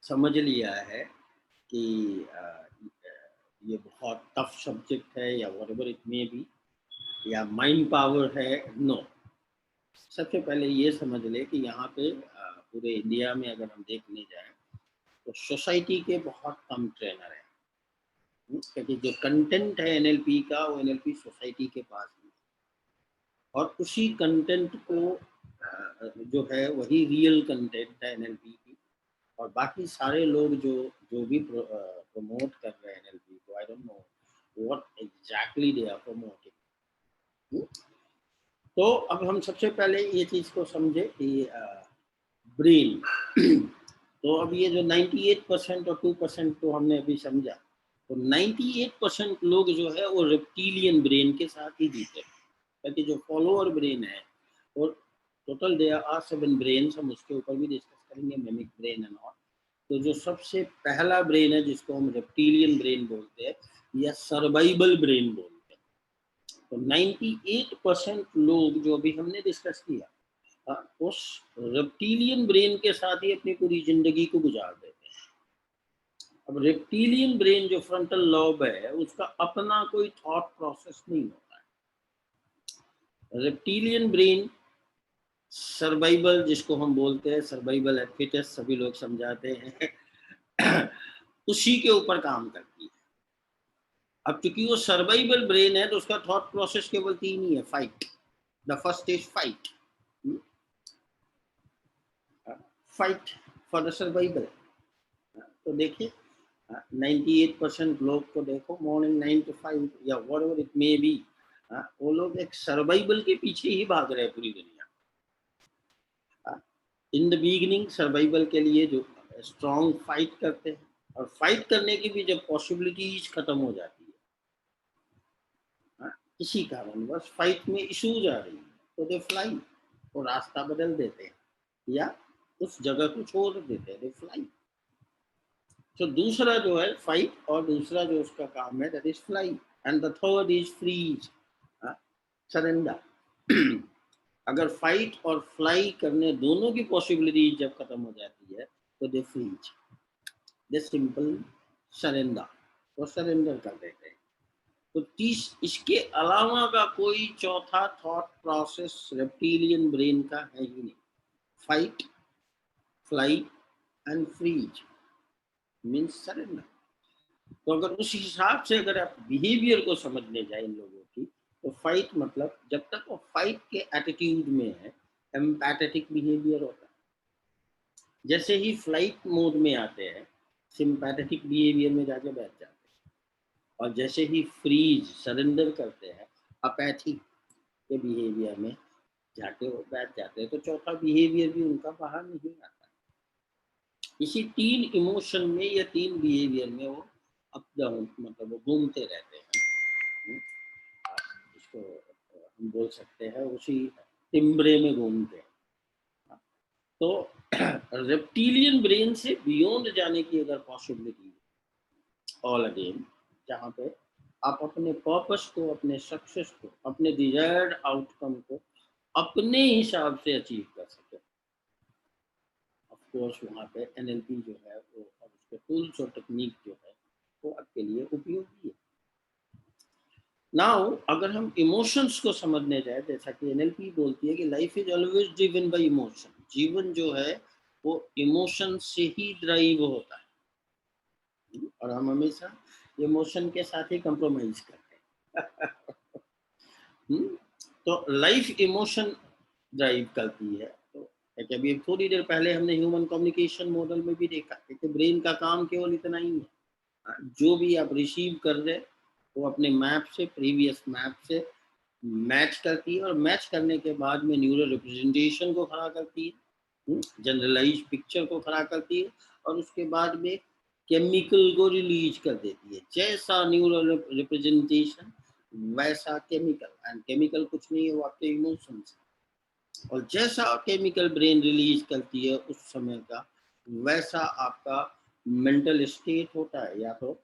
समझ लिया है कि ये बहुत टफ सब्जेक्ट है या व्हाटएवर इट मे बी, या माइंड पावर है, नो। सबसे पहले ये समझ ले कि यहाँ पे पूरे इंडिया में अगर हम देखने जाए तो सोसाइटी के बहुत कम ट्रेनर हैं। क्योंकि जो कंटेंट है एनएलपी का वो एनएलपी सोसाइटी के पास है, और उसी कंटेंट को जो है वही रियल कंटेंट है एनएलपी की, और बाकी सारे लोग जो जो भी प्रमोट कर रहे हैं एनएलपी को, I don't know what exactly they are promoting. तो अब हम सबसे पहले ये चीज को समझे कि ब्रेन तो अब ये जो 98% और 2% तो हमने अभी समझा, तो 98% लोग जो है वो रेप्टिलियन ब्रेन के साथ ही जीते हैं, ताकि जो फॉलोअर ब्रेन है और टोटल देयर आर 7 ब्रेन, हम उसके ऊपर भी डिस्कस करेंगे, मिमिक ब्रेन एंड ऑल। तो जो सबसे पहला ब्रेन है जिसको हम रेप्टिलियन ब्रेन बोलते हैं या सर्वाइवल ब्रेन बोलते हैं, तो 98% लोग जो भी हमने डिस्कस किया उस रेप्टिलियन ब्रेन के साथ ही अपनी पूरी जिंदगी को गुजार देते हैं। अब रेप्टिलियन ब्रेन जो फ्रंटल लॉब है उसका अपना कोई थॉट प्रोसेस नहीं होता है। रेप्टिलियन ब्रेन सर्वाइवल जिसको हम बोलते हैं, सर्वाइवल एट फिटेस्ट सभी लोग समझाते हैं उसी के ऊपर काम करती है। अब चूंकि वो सर्वाइवल ब्रेन है तो उसका थॉट प्रोसेस केवल 3 ही है, fight, the first is fight, fight for the survival. तो देखिए 98% लोग को देखो मॉर्निंग 9 to 5 या व्हाटएवर इट मे बी, वो लोग एक सर्वाइवल के पीछे ही भाग रहे हैं पूरी दुनिया। इन द बिगिनिंग सर्वाइवल के लिए जो स्ट्रॉन्ग फाइट करते हैं, और फाइट करने की भी जब पॉसिबिलिटीज खत्म हो जाती है, किसी कारण बस फाइट में इश्यूज आ रही है, तो दे फ्लाई, वो रास्ता बदल देते हैं या उस जगह को छोड़ देते हैं, दे फ्लाई। तो दूसरा जो है फाइट, और दूसरा जो उसका काम है that is fly, and the third is freeze, surrender. अगर फाइट और फ्लाई करने दोनों की पॉसिबिलिटी जब खत्म हो जाती है तो दे फ्रीज, दे सिंपल सरेंडर, वो सरेंडर कर देते हैं। तो इसके अलावा का कोई चौथा थॉट प्रोसेस रेप्टिलियन ब्रेन का है ही नहीं। Fight, fly and freeze means surrender. तो अगर उस हिसाब से अगर आप बिहेवियर को समझने जाए इन लोगों की, तो फाइट मतलब जब तक वो फाइट के एटीट्यूड में है एम्पैथेटिक बिहेवियर होता है, जैसे ही फ्लाइट मोड में आते हैं सिंपैथेटिक बिहेवियर में जाके बैठ जाते हैं, और जैसे ही फ्रीज सरेंडर करते हैं अपैथी के बिहेवियर में जाके वो बैठ जाते हैं। तो चौथा बिहेवियर भी उनका बाहर नहीं आता। इसी 3 इमोशन में या 3 बिहेवियर में वो अप डाउन मतलब वो घूमते रहते हैं। इसको हम बोल सकते हैं उसी टिम्बरे में घूमते हैं। तो रेप्टिलियन ब्रेन से बियॉन्ड जाने की अगर पॉसिबिलिटी ऑल अगेन, जहाँ पे आप अपने पर्पस को, अपने सक्सेस को, अपने डिजायर्ड आउटकम को अपने हिसाब से अचीव कर सके, ऑफकोर्स वहाँ पे एनएलपी जो है वो और उसके टूल्स और टेक्निक जो है वो आपके लिए उपयोगी है। नाउ अगर हम इमोशंस को समझने जाए, जैसा कि एनएलपी बोलती है कि life is always driven by emotion, जीवन जो है वो इमोशन से ही ड्राइव होता है, और हम हमेशा इमोशन के साथ ही कंप्रोमाइज करते हैं। तो लाइफ इमोशन ड्राइव करती है। तो अभी थोड़ी देर पहले हमने ह्यूमन कम्युनिकेशन मॉडल में भी देखा कि ब्रेन का काम केवल इतना ही है, जो भी आप रिसीव कर रहे हैं वो अपने मैप से, प्रीवियस मैप से मैच करती है, और मैच करने के बाद में न्यूरल रिप्रेजेंटेशन को खड़ा करती है, जनरलाइज पिक्चर को खड़ा करती है, और उसके बाद में केमिकल को रिलीज कर देती है। जैसा न्यूरल रिप्रेजेंटेशन वैसा केमिकल, एंड केमिकल कुछ नहीं है, वो आपके इमोशंस, और जैसा केमिकल ब्रेन रिलीज करती है उस समय का वैसा आपका मेंटल स्टेट होता है, या तो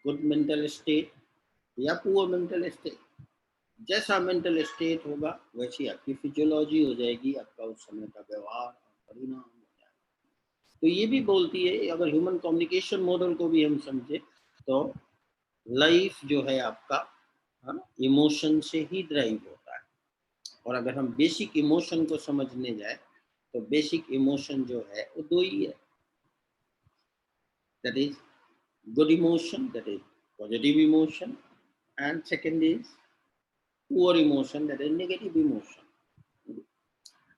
गुड मेंटल स्टेट या पुअर मेंटल स्टेट। जैसा मेंटल स्टेट होगा वैसी आपकी फिजियोलॉजी हो जाएगी, आपका उस समय का व्यवहार और परिणाम हो जाएगा। तो ये भी बोलती है, अगर ह्यूमन कम्युनिकेशन मॉडल को भी हम समझे तो लाइफ जो है आपका इमोशन से ही ड्राइव होता है। और अगर हम बेसिक इमोशन को समझने जाए तो बेसिक इमोशन जो है वो 2 ही है, that is good emotion, that is positive emotion, and second is poor emotion, that is negative emotion.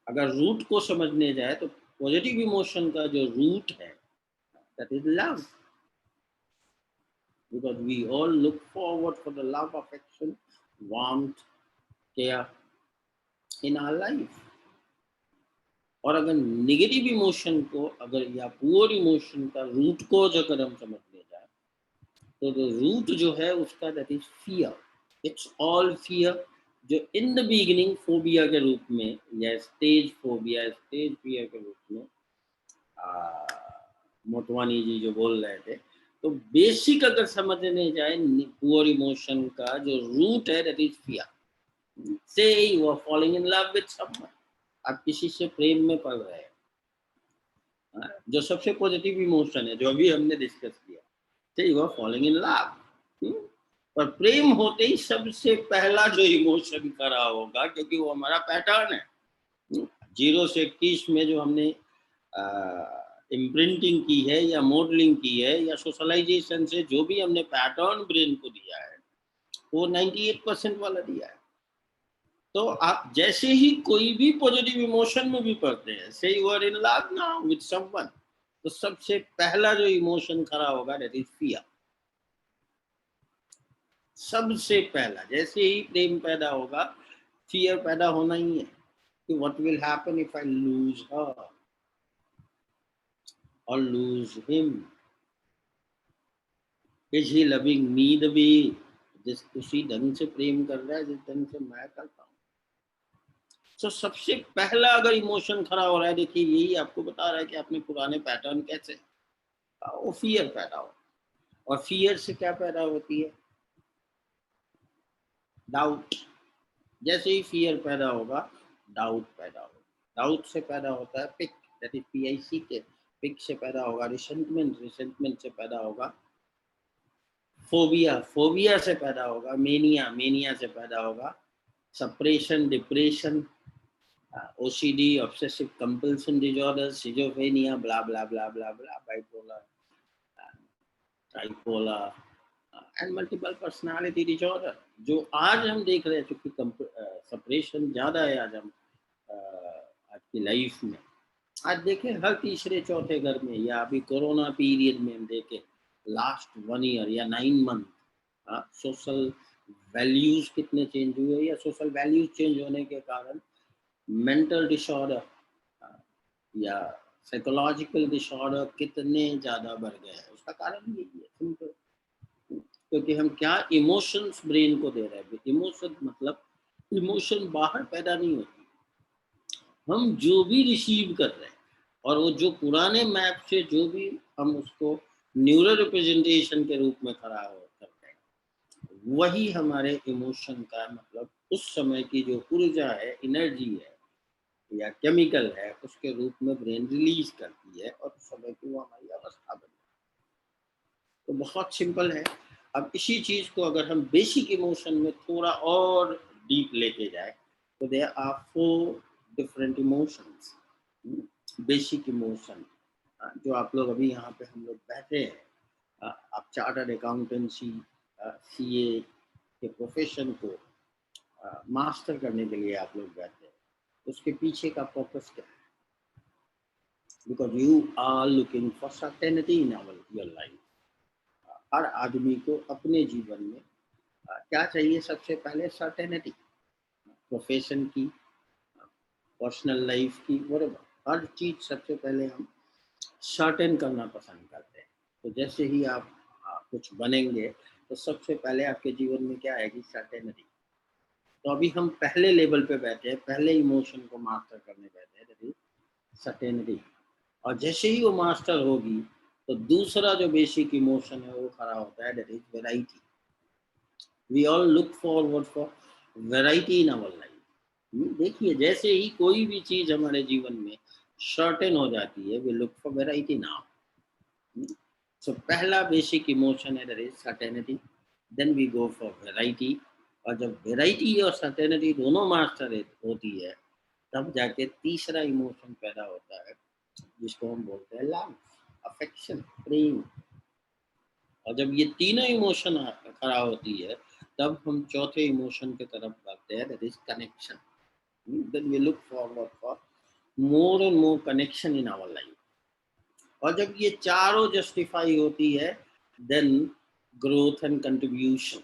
अगर रूट को समझने जाए तो पॉजिटिव इमोशन का जो रूट है that is love, because we all look forward for the love, affection, warmth, care in our life. और अगर नेगेटिव इमोशन को अगर या पुअर इमोशन का रूट को अगर हम समझने जाए तो रूट जो है उसका that is fear. It's all fear, जो इन द बिगिनिंग फोबिया के रूप में या स्टेज फोबिया, स्टेज फियर के रूप में मोटवानी जी जो बोल रहे थे, तो बेसिक अगर समझने जाए पुअर इमोशन का जो रूट है that is fear. Say you are following in love with someone, आप किसी से प्रेम में पड़ रहे हैं, जो सबसे पॉजिटिव इमोशन है जो अभी हमने डिस्कस किया, say you are following in love. पर प्रेम होते ही सबसे पहला जो इमोशन खड़ा होगा, क्योंकि वो हमारा पैटर्न है. 0 से 21 में जो हमने इम्प्रिंटिंग की है या मॉडलिंग की है या सोशलाइजेशन से जो भी हमने पैटर्न ब्रेन को दिया है वो 98% वाला दिया है. तो आप जैसे ही कोई भी पॉजिटिव इमोशन में भी पड़ते हैं, say you are in love now with someone, तो सबसे पहला जो इमोशन खड़ा होगा दैट इज फियर. सबसे पहला जैसे ही प्रेम पैदा होगा फियर पैदा होना ही है कि what will happen if I lose her और lose him. Is he loving me the way, जिस उसी ढंग से प्रेम कर रहा है जिस ढंग से मैं करता हूँ. तो सबसे पहला अगर इमोशन खड़ा हो रहा है, देखिए यही आपको बता रहा है कि आपने पुराने पैटर्न कैसे, वो फियर पैदा हो. और फियर से क्या पैदा होती है, डाउट. जैसे ही फियर पैदा होगा डाउट पैदा होगा. डाउट से पैदा होता है पिक, दैट इज PIC के. पिक से पैदा होगा रिसेंटमेंट, रिसेंटमेंट से पैदा होगा फोबिया, फोबिया से पैदा होगा मेनिया, मेनिया से पैदा होगा suppression, depression, OCD, obsessive compulsion disorder, schizophrenia, blah blah blah blah blah, bipolar, tripolar, and multiple personality disorder. जो आज हम देख रहे हैं, चूंकि सप्रेशन ज़्यादा है आज हम आज की लाइफ में, आज देखें हर तीसरे चौथे घर में, या अभी कोरोना पीरियड में हम देखें लास्ट 1 ईयर या 9 मंथ, सोशल वैल्यूज कितने चेंज हुए, या सोशल वैल्यूज चेंज होने के कारण मेंटल डिसऑर्डर या साइकोलॉजिकल डिसऑर्डर कितने ज़्यादा बढ़ गए हैं. उसका कारण यही है सिंपल, क्योंकि हम क्या इमोशंस ब्रेन को दे रहे हैं. इमोशन मतलब इमोशन बाहर पैदा नहीं होती, हम जो भी रिसीव कर रहे हैं और वो जो पुराने मैप से जो भी हम उसको न्यूरल रिप्रेजेंटेशन के रूप में खड़ा हो करते हैं, वही हमारे इमोशन का मतलब उस समय की जो ऊर्जा है, एनर्जी है या केमिकल है, उसके रूप में ब्रेन रिलीज करती है और उस समय की वो हमारी अवस्था बनती है. तो बहुत सिंपल है. अब इसी चीज को अगर हम बेसिक इमोशन में थोड़ा और डीप लेके जाए तो there are 4 different emotions. Basic emotion जो आप लोग अभी यहाँ पे हम लोग बैठे हैं, आप चार्टर्ड अकाउंटेंसी CA के प्रोफेशन को मास्टर करने के लिए आप लोग बैठे हैं, उसके पीछे का पर्पस क्या है? Because you are looking for certainty in your life. हर आदमी को अपने जीवन में क्या चाहिए? सबसे पहले सर्टेनिटी, प्रोफेशन की, पर्सनल लाइफ की, बराबर हर चीज सबसे पहले हम सर्टेन करना पसंद करते हैं. तो जैसे ही आप कुछ बनेंगे तो सबसे पहले आपके जीवन में क्या आएगी? सर्टेनिटी. तो अभी हम पहले लेवल पे बैठे हैं, पहले इमोशन को मास्टर करने बैठे हैं, दैट इज सर्टेनिटी. और जैसे ही वो मास्टर होगी तो दूसरा जो बेसिक इमोशन है वो खड़ा होता है, that is variety. We all look forward for variety in our life. देखिए जैसे ही कोई भी चीज हमारे जीवन में सर्टेन हो जाती है, we look for variety now. So पहला बेसिक इमोशन है that is certainty, then we go for variety. और जब वेराइटी और सर्टेनिटी दोनों मास्टर होती है तब जाके तीसरा इमोशन पैदा होता है जिसको हम बोलते हैं लव, अफेक्शन, प्रेम. और जब ये तीनों इमोशन खड़ा होती है तब हम चौथे इमोशन की तरफ बढ़ते हैं, that is connection. Then we look forward for more and more connection in our life. और जब ये चारों जस्टिफाई होती है देन ग्रोथ एंड कंट्रीब्यूशन.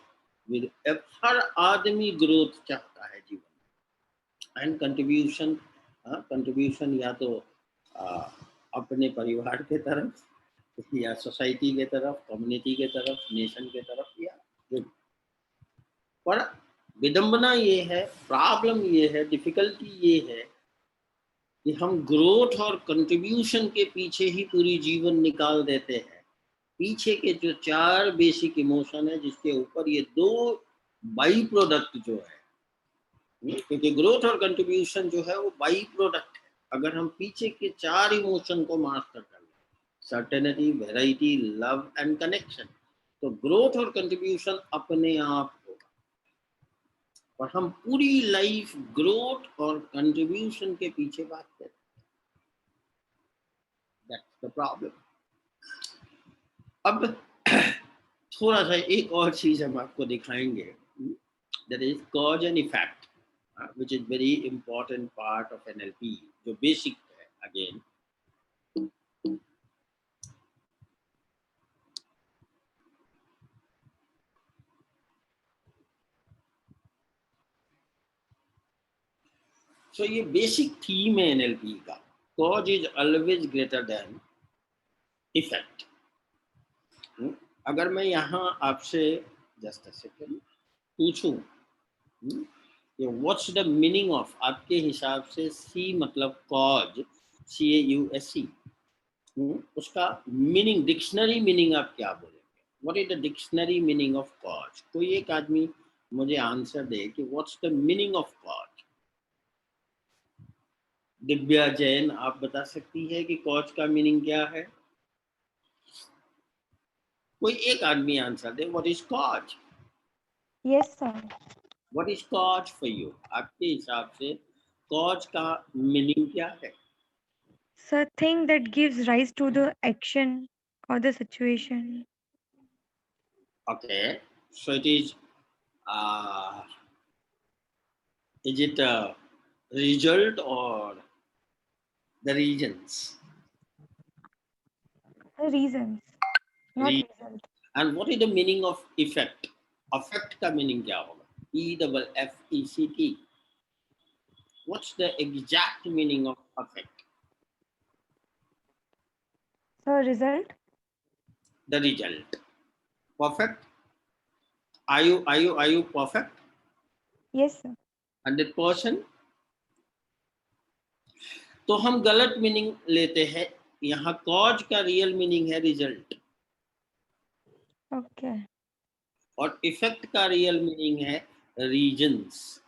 हर आदमी ग्रोथ चाहता है जीवन एंड कंट्रीब्यूशन. कंट्रीब्यूशन या तो अपने परिवार के तरफ या सोसाइटी के तरफ, कम्युनिटी के तरफ, नेशन के तरफ, या पर विडंबना ये है, प्रॉब्लम ये है, डिफिकल्टी ये है कि हम ग्रोथ और कंट्रीब्यूशन के पीछे ही पूरी जीवन निकाल देते हैं. पीछे के जो चार बेसिक इमोशन है जिसके ऊपर ये दो बाई प्रोडक्ट जो है, क्योंकि ग्रोथ और कंट्रीब्यूशन जो है वो बाई प्रोडक्ट है. अगर हम पीछे के चार इमोशन को मास्टर कर लें, certainty, variety, love and connection, तो ग्रोथ और कंट्रीब्यूशन अपने आप होगा. और हम पूरी लाइफ ग्रोथ और कंट्रीब्यूशन के पीछे भागते हैं. That's the problem. अब थोड़ा सा एक और चीज हम आपको दिखाएंगे, that is cause and effect, which is very important part of NLP, जो basic है again. So ये basic theme है NLP का, cause is always greater than effect. अगर मैं यहाँ आपसे just a second पूछूं व्हाट्स द मीनिंग ऑफ, आपके हिसाब से सी मतलब कॉज, CAUSE, उसका मीनिंग, डिक्शनरी मीनिंग आप क्या बोलेंगे? What is the dictionary meaning of cause? कोई एक आदमी मुझे आंसर दे कि what's the meaning of cause. Divya Jain, आप बता सकती है कि कॉज का मीनिंग क्या है? कोई एक आदमी answer they, what is cause? Yes, sir. What is cause for you? आपके हिसाब से कॉज का मीनिंग क्या है? Sir, thing that gives rise to the action or the situation. Okay, so it is it a result or the regions? The reasons, not Re- result. and what is the meaning of effect? Effect का meaning क्या होगा? EFFECT. What's the exact meaning of effect? Sir, result. The result. Perfect. Are you perfect? Yes, sir. 100%. तो हम गलत meaning लेते हैं. यहाँ cause का रियल मीनिंग है रिजल्ट, Okay. और इफेक्ट का रियल मीनिंग है रीजन्स.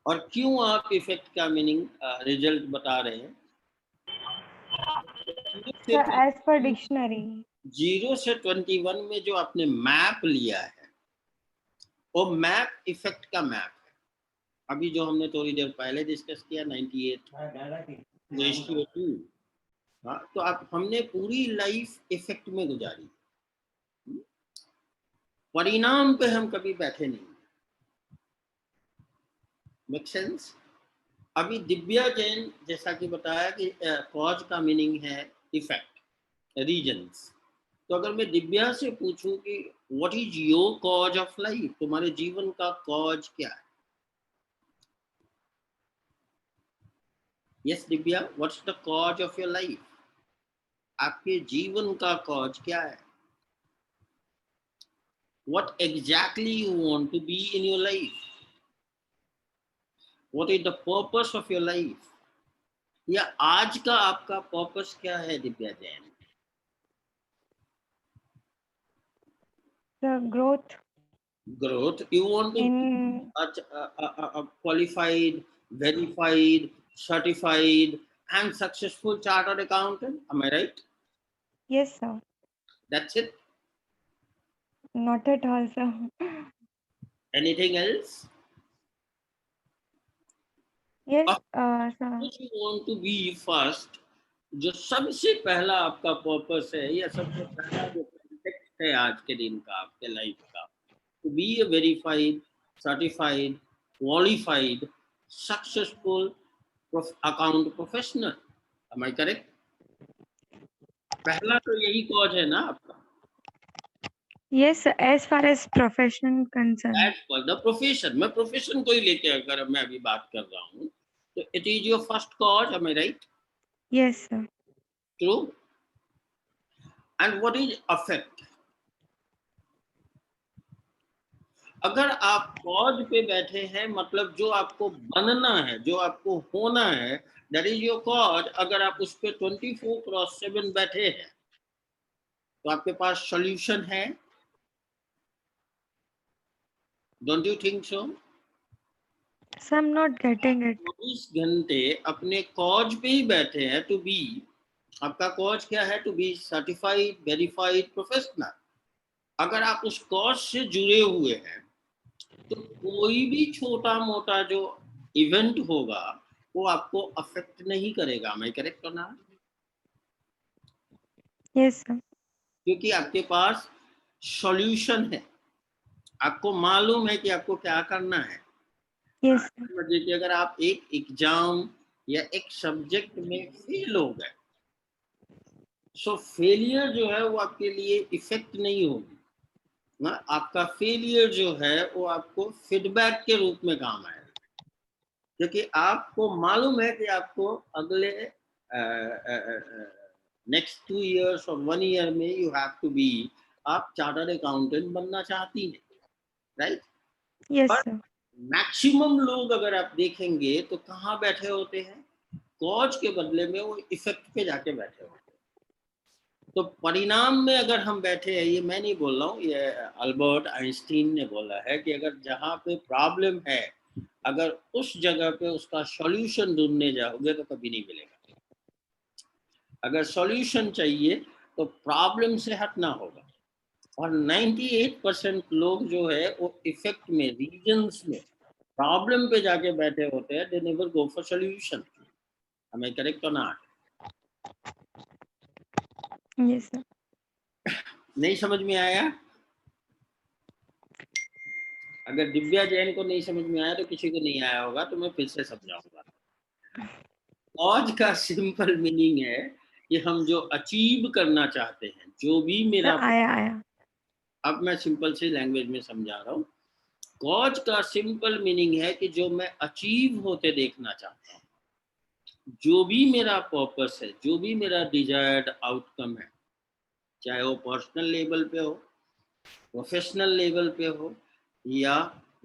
और क्यों आप इफेक्ट का मीनिंग रिजल्ट बता रहे हैं? Sir, as per dictionary. 0 से 21 में जो आपने मैप लिया है वो मैप इफेक्ट का मैप है. अभी जो हमने थोड़ी देर पहले डिस्कस किया 98:2. हाँ, तो आप हमने पूरी लाइफ इफेक्ट में गुजारी, परिणाम पे हम कभी बैठे नहीं. Make sense? अभी दिव्या जैन जैसा कि बताया कि कॉज का मीनिंग है इफेक्ट, रीजन्स. तो अगर मैं दिव्या से पूछूं कि what is your cause of life, तुम्हारे जीवन का कॉज क्या है? Yes Divya, what's the cause of your life? आपके जीवन का कॉज क्या है? What exactly you want to be in your life? What is the purpose of your life? या आज का आपका पर्पस क्या है Divya Jain? The growth Growth. You want to in. be a qualified, verified, certified and successful chartered accountant. Am I right? Yes, sir. That's it. Not at all, sir. Anything else? Yes, Of sir. course you want to be first, जो सबसे पहला आपका purpose है या सबसे पहला जो context है आज के दिन का आपके लाइफ का, to be a verified, certified, qualified, successful account professional. Am I correct? पहला तो यही कॉज है ना आपका, Yes, sir. As far as profession concerned. As per the profession. मैं प्रोफेशन को ही लेके अगर मैं अभी बात कर रहा हूँ तो it is your first cause. Am I right? Yes, sir. True. And what is effect? अगर आप कॉज पे बैठे हैं मतलब जो आपको बनना है, जो आपको होना है, दैट इज योर कॉज। अगर आप उस पर 24/7 बैठे हैं तो आपके पास सॉल्यूशन है। Don't you think so? So I'm not getting it. 24 घंटे अपने कॉज पे ही बैठे हैं। टू बी, आपका कॉज क्या है? To be certified, verified professional. अगर आप उस कॉज से जुड़े हुए हैं तो कोई भी छोटा मोटा जो इवेंट होगा वो आपको अफेक्ट नहीं करेगा। मैं करेक्ट ना? Yes, sir. क्योंकि आपके पास सॉल्यूशन है, आपको मालूम है कि आपको क्या करना है। Yes, sir. समझिए कि अगर आप एक एग्जाम या एक सब्जेक्ट में फेल हो गए, सो फेलियर जो है वो आपके लिए इफेक्ट नहीं होगी ना। आपका फेलियर जो है वो आपको फीडबैक के रूप में काम आएगा, क्योंकि आपको मालूम है कि आपको अगले नेक्स्ट 2 years और 1 year में यू हैव टू बी, आप चार्टर्ड अकाउंटेंट बनना चाहती हैं, राइट? Yes, पर sir. मैक्सिमम लोग अगर आप देखेंगे तो कहाँ बैठे होते हैं? कॉज के बदले में वो इफेक्ट पे जाके बैठे होते हैं। तो परिणाम में अगर हम बैठे हैं, ये मैं नहीं बोल रहा हूँ, ये अल्बर्ट आइंस्टीन ने बोला है कि अगर जहाँ पे प्रॉब्लम है, अगर उस जगह पे उसका सॉल्यूशन ढूंढने जाओगे तो कभी नहीं मिलेगा। अगर सॉल्यूशन चाहिए तो प्रॉब्लम से हटना होगा। और 98% लोग जो है वो इफेक्ट में, रीजंस में, प्रॉब्लम पे जाके बैठे होते हैं। They never go for solution. am I correct और नॉट? Yes, sir. नहीं समझ में आया? अगर दिव्या जैन को नहीं समझ में आया तो किसी को नहीं आया होगा, तो मैं फिर से समझाऊंगा। कॉज का सिंपल मीनिंग है कि हम जो अचीव करना चाहते हैं, जो भी Sir, मेरा, आया. अब मैं सिंपल से लैंग्वेज में समझा रहा हूँ। कॉज का सिंपल मीनिंग है कि जो मैं अचीव होते देखना चाहता हूँ, जो भी मेरा पर्पस है, जो भी मेरा डिजायर्ड आउटकम है, चाहे वो पर्सनल लेवल पे हो, प्रोफेशनल लेवल पे हो या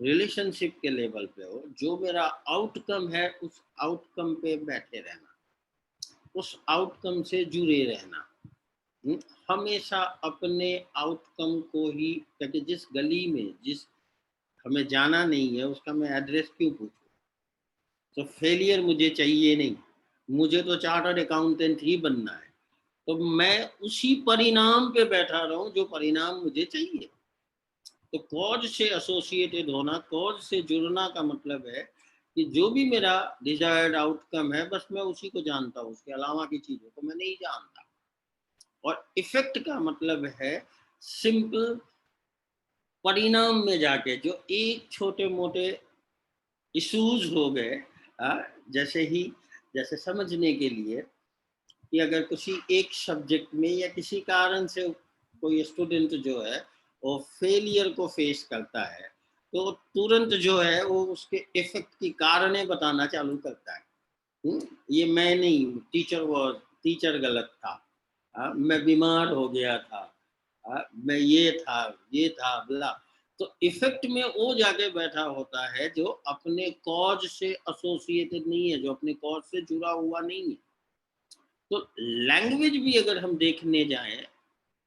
रिलेशनशिप के लेवल पे हो, जो मेरा आउटकम है उस आउटकम पे बैठे रहना, उस आउटकम से जुड़े रहना। हमेशा अपने आउटकम को ही, क्योंकि जिस गली में जिस हमें जाना नहीं है उसका मैं एड्रेस क्यों पूछूं? तो फेलियर मुझे चाहिए नहीं, मुझे तो चार्टर्ड अकाउंटेंट ही बनना है। तो मैं उसी परिणाम पे बैठा रहूं जो परिणाम मुझे चाहिए। तो कॉज से एसोसिएटेड होना, कॉज से जुड़ना का मतलब है कि जो भी मेरा डिजायर्ड आउटकम है बस मैं उसी को जानता हूँ, उसके अलावा की चीजों को मैं नहीं जानता। और इफेक्ट का मतलब है सिंपल परिणाम में जाके जो एक छोटे मोटे इश्यूज हो गए, जैसे समझने के लिए कि अगर किसी एक सब्जेक्ट में या किसी कारण से कोई स्टूडेंट जो है वो फेलियर को फेस करता है, तो तुरंत जो है वो उसके इफेक्ट की कारणें बताना चालू करता है। ये मैं नहीं, टीचर गलत था, मैं बीमार हो गया था, मैं ये था बला। तो इफेक्ट में वो जाके बैठा होता है जो अपने कॉज से एसोसिएटेड नहीं है, जो अपने कॉज से जुड़ा हुआ नहीं है। तो लैंग्वेज भी अगर हम देखने जाएं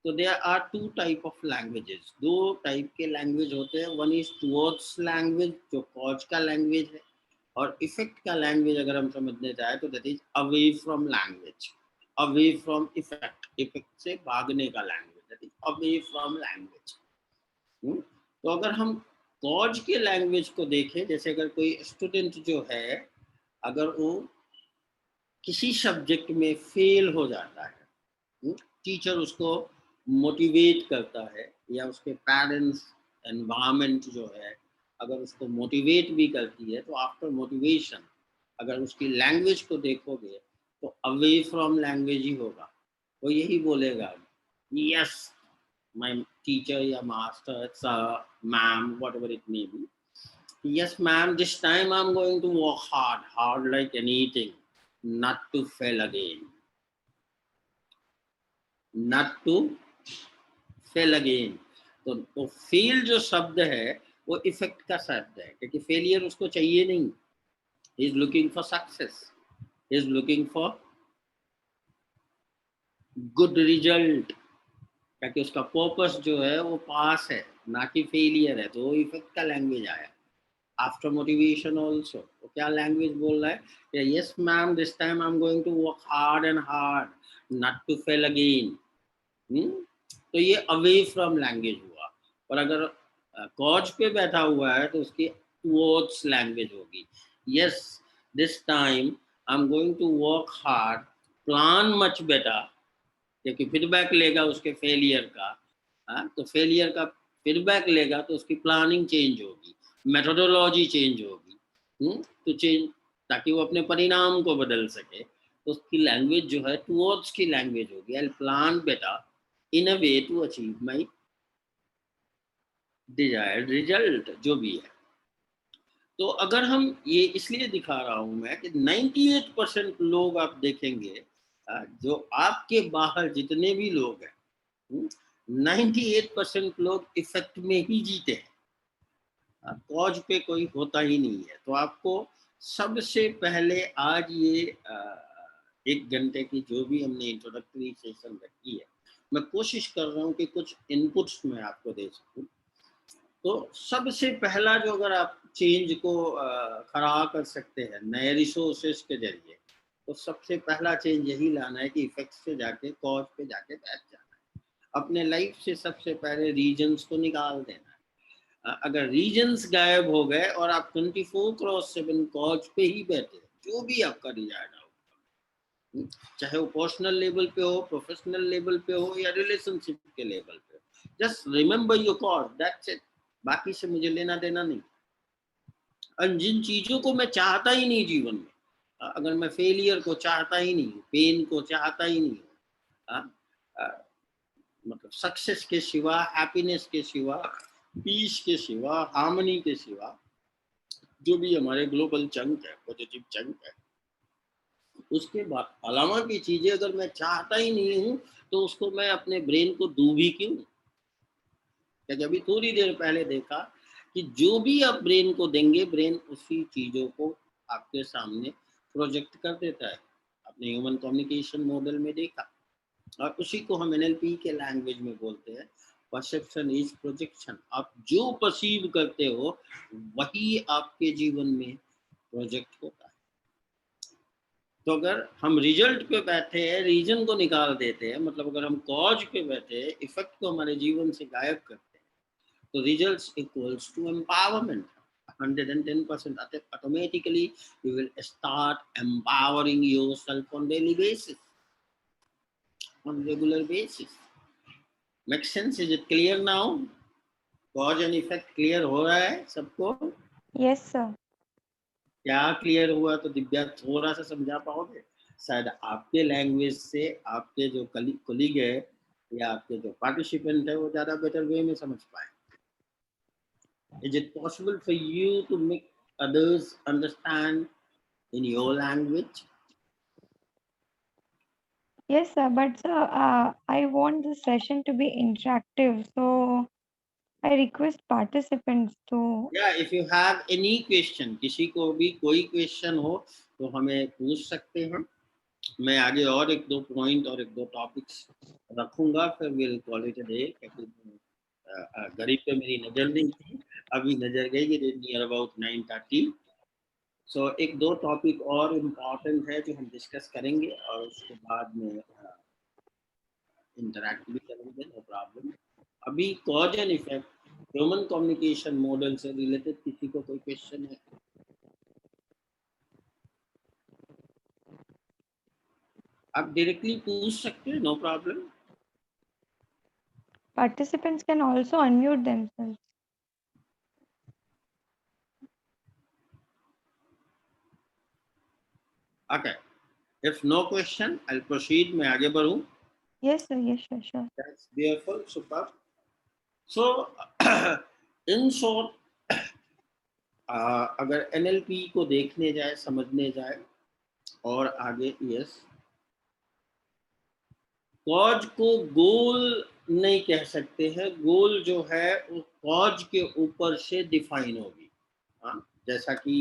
तो there are 2 type of languages. 2 type के लैंग्वेज होते हैं। वन इज टुवर्ड्स लैंग्वेज, जो कॉज का लैंग्वेज है, और इफेक्ट का लैंग्वेज अगर हम समझने जाए तो that is away from language, away from effect, effect से भागने का language, that is away from language. तो अगर हम कॉज के लैंग्वेज को देखें, जैसे अगर कोई स्टूडेंट जो है, अगर वो किसी सब्जेक्ट में फेल हो जाता है, टीचर उसको मोटिवेट करता है, या उसके पेरेंट्स, एनवायरनमेंट जो है अगर उसको मोटिवेट भी करती है, तो आफ्टर मोटिवेशन अगर उसकी लैंग्वेज को देखोगे तो अवे फ्रॉम लैंग्वेज ही होगा। वो यही बोलेगा, यस माय टीचर या master, sir, ma'am, whatever it may B, yes ma'am, this time I'm going to work hard like anything, not to fail again, not to fail again। तो fail जो शब्द है वो इफेक्ट का शब्द है, क्योंकि फेलियर उसको चाहिए नहीं। He is looking for success, he is looking for good result, ताकि उसका पर्पस जो है वो पास है, ना कि फेलियर है। तो वो इफेक्ट का लैंग्वेज आया। आफ्टर मोटिवेशन ऑल्सो वो क्या लैंग्वेज बोल रहा है, yes ma'am, this time I am going to work hard and hard, not to fail again. तो ये अवे फ्रॉम लैंग्वेज हुआ। और अगर कॉज पे बैठा हुआ है तो उसकी टुवर्ड्स लैंग्वेज होगी, yes this time I am going to work hard, plan much better, क्योंकि फीडबैक लेगा उसके फेलियर का। तो फेलियर का फीडबैक लेगा तो उसकी प्लानिंग चेंज होगी, मेथोडोलॉजी चेंज होगी, तो चेंज, ताकि वो अपने परिणाम को बदल सके। तो उसकी लैंग्वेज जो है टुवर्ड्स की लैंग्वेज होगी, I plan better in a way to achieve my desired result, जो भी है। तो अगर हम ये इसलिए दिखा रहा हूं मैं कि 98% लोग आप देखेंगे, जो आपके बाहर जितने भी लोग हैं, 98% लोग इफेक्ट में ही जीते हैं, कॉज पे कोई होता ही नहीं है। तो आपको सबसे पहले आज ये 1 घंटे की जो भी हमने इंट्रोडक्टरी सेशन रखी है, मैं कोशिश कर रहा हूँ कि कुछ इनपुट्स मैं आपको दे सकूँ। तो सबसे पहला जो अगर आप चेंज को खड़ा कर सकते हैं नए रिसोर्सेज के जरिए, तो सबसे पहला चेंज यही लाना है कि इफेक्ट से जाके कॉज पे जाके बैठ जाना है। अपने लाइफ से सबसे पहले रीजन्स को निकाल देना है। अगर रीजन्स गायब हो गए और आप 24/7 कॉज पे ही बैठे, जो भी आपका डिजायर्ड आउटकम, चाहे वो पर्सनल लेवल पे हो, प्रोफेशनल लेवल पे हो, या रिलेशनशिप के लेवल पे हो, just remember your cause, that's it. बाकी से मुझे लेना देना नहीं। और जिन चीजों को मैं चाहता ही नहीं जीवन में, अगर मैं फेलियर को चाहता ही नहीं, पेन को चाहता ही नहीं, मतलब सक्सेस के सिवा, हैप्पीनेस के सिवा, पीस के सिवा, हार्मनी के सिवा, जो भी हमारे ग्लोबल चंक है, पॉजिटिव चंक है, उसके बाद अलावा की चीजें अगर मैं चाहता ही नहीं हूं, तो उसको मैं अपने ब्रेन को दूं भी क्यों? क्योंकि अभी थोड़ी देर पहले देखा कि जो भी आप ब्रेन को देंगे, ब्रेन उसी चीजों को आपके सामने प्रोजेक्ट कर देता है। आपने ह्यूमन कम्युनिकेशन मॉडल में देखा, और उसी को हम एनएलपी के लैंग्वेज में बोलते हैं, परसेप्शन इज प्रोजेक्शन। आप जो परसीव करते हो वही आपके जीवन में प्रोजेक्ट होता है। तो अगर हम रिजल्ट पे बैठे हैं, रीजन को निकाल देते हैं, मतलब अगर हम कॉज पे बैठे हैं, इफेक्ट को हमारे जीवन से गायब करते हैं, तो results equals to empowerment 110%। Automatically you will start empowering yourself on daily basis, on regular basis. Make sense? Is it clear now? Cause and effect clear हो रहा है सबको? Yes, sir. क्या क्लियर हुआ? तो दिव्या थोड़ा सा समझा पाओगे? शायद आपके लैंग्वेज से आपके जो कलीग है या आपके जो पार्टिसिपेंट है वो ज्यादा बेटर वे में समझ पाए। Is it possible for you to make others understand in your language? Yes, sir. But sir, I want the session to be interactive, so I request participants to. Yeah, if you have any question, किसी को भी कोई question हो तो हमें पूछ सकते हैं। मैं आगे और 1-2 पॉइंट और 1-2 टॉपिक्स रखूंगा, फिर will call it a day. घड़ी पे मेरी नजर नहीं थी, अभी नजर गई, नियर अबाउट 9:30। सो 1-2 टॉपिक और इम्पोर्टेंट है जो हम डिस्कस करेंगे, और उसके बाद में इंटरैक्ट भी करेंगे, नो प्रॉब्लम। अभी cause and effect human communication model से रिलेटेड किसी को कोई क्वेश्चन है? आप डायरेक्टली पूछ सकते हैं, no problem. Participants can also unmute themselves. Okay, if no question, I'll proceed. मैं आगे बढ़ूं। Yes, sir. Yes, sure. That's beautiful, super. So, in short, अगर NLP को देखने जाए, समझने जाए और आगे, यस, कॉज को गोल नहीं कह सकते हैं। गोल जो है वो कॉज के ऊपर से डिफाइन होगी। हाँ, जैसा कि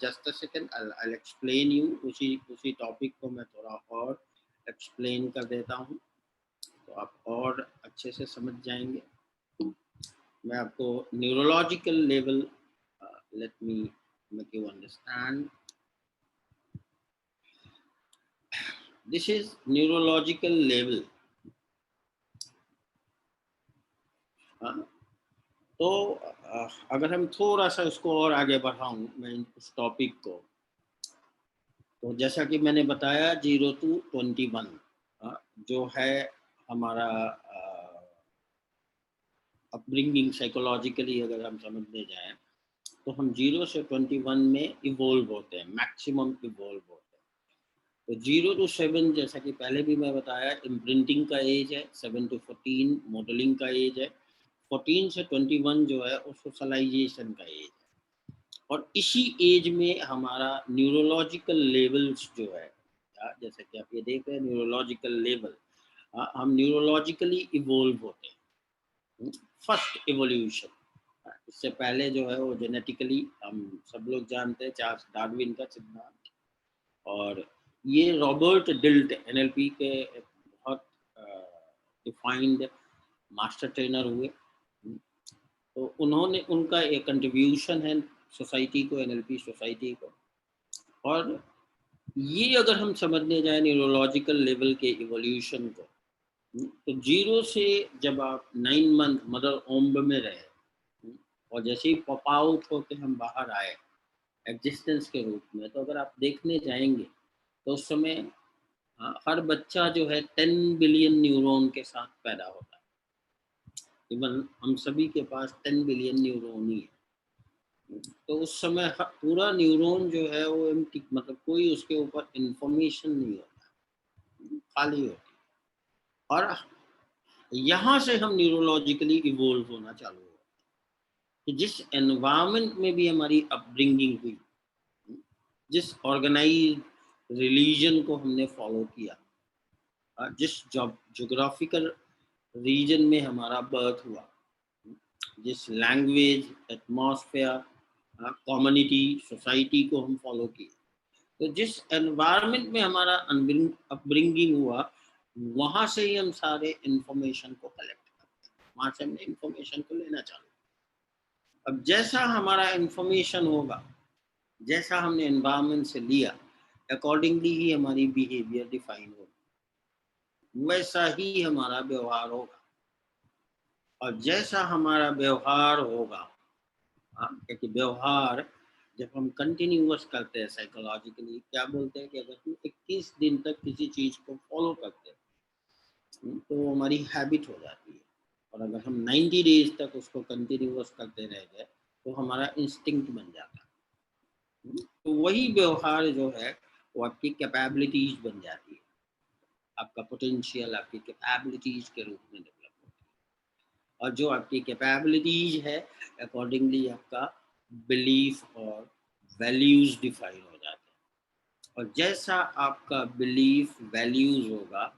just a second, I explain you. उसी टॉपिक को मैं थोड़ा और एक्सप्लेन कर देता हूँ, तो आप और अच्छे से समझ जाएंगे। मैं आपको neurological level, let me make you understand, this is neurological level. तो अगर हम थोड़ा सा उसको और आगे बढ़ाऊं, मैं उस टॉपिक को, तो जैसा कि मैंने बताया 0 to 21 जो है हमारा अपब्रिंगिंग, साइकोलॉजिकली अगर हम समझने जाएं, तो हम 0 से 21 में इवोल्व होते हैं, मैक्सिमम इवोल्व होते हैं। तो 0 to 7, जैसा कि पहले भी मैं बताया, इम्प्रिंटिंग का एज है। 7 to 14 मॉडलिंग का एज है। 14 से 21 जो है वो सोशलाइजेशन का एज है। और इसी एज में हमारा न्यूरोलॉजिकल लेवल्स जो है, जैसे कि आप ये देख रहे हैं न्यूरोलॉजिकल लेवल, हम न्यूरोलॉजिकली इवोल्व होते हैं। फर्स्ट इवोल्यूशन, इससे पहले जो है वो जेनेटिकली, हम सब लोग जानते हैं चार्ल्स डार्विन का सिद्धांत। और ये रॉबर्ट डिल्ट एनएलपी के बहुत डिफाइंड मास्टर ट्रेनर हुए। तो उन्होंने, उनका एक कंट्रीब्यूशन है सोसाइटी को, एनएलपी सोसाइटी को। और ये अगर हम समझने जाए न्यूरोलॉजिकल लेवल के इवोल्यूशन को, तो 0 से जब आप 9 मंथ मदर ओम्ब में रहे और जैसे ही पॉप आउट होकर हम बाहर आए एग्जिस्टेंस के रूप में, तो अगर आप देखने जाएंगे तो उस समय हर बच्चा जो है 10 बिलियन न्यूरॉन के साथ पैदा होता है। इवन हम सभी के पास 10 बिलियन न्यूरॉन ही है। तो उस समय पूरा न्यूरॉन जो है वो एम्प्टी, मतलब कोई उसके ऊपर इंफॉर्मेशन नहीं होता, खाली होती है। और यहाँ से हम न्यूरोलॉजिकली इवोल्व होना चालू हुआ कि जिस एनवायरनमेंट में भी हमारी अपब्रिंगिंग हुई, जिस ऑर्गेनाइज रिलीजन को हमने फॉलो किया, जिस जोग्राफिकल रीजन में हमारा बर्थ हुआ, जिस लैंग्वेज, एटमॉस्फेयर, कम्युनिटी, सोसाइटी को हम फॉलो किए, तो जिस एनवायरनमेंट में हमारा अपब्रिंगिंग हुआ, वहां से ही हम सारे इंफॉर्मेशन को कलेक्ट करते हैं, वहां से हमने इंफॉर्मेशन को लेना चालू। अब जैसा हमारा इंफॉर्मेशन होगा, जैसा हमने एनवायरनमेंट से लिया, अकॉर्डिंगली ही हमारी बिहेवियर डिफाइन होगी, वैसा ही हमारा व्यवहार होगा। और जैसा हमारा व्यवहार होगा, क्योंकि व्यवहार जब हम कंटिन्यूअस करते हैं साइकोलॉजिकली, क्या बोलते हैं कि अगर हम 21 दिन तक किसी चीज को फॉलो करते हैं तो हमारी हैबिट हो जाती है। और अगर हम 90 डेज तक उसको कंटिन्यूअस करते रह गए तो हमारा इंस्टिंक्ट बन जाता है। तो वही व्यवहार जो है वो आपकी कैपेबिलिटीज बन जाती है, आपका पोटेंशियल आपकी कैपेबिलिटीज के रूप में डेवलप होती है। और जो आपकी कैपेबिलिटीज है, अकॉर्डिंगली आपका बिलीफ और वैल्यूज डिफाइन हो जाते हैं। और जैसा आपका बिलीफ वैल्यूज होगा,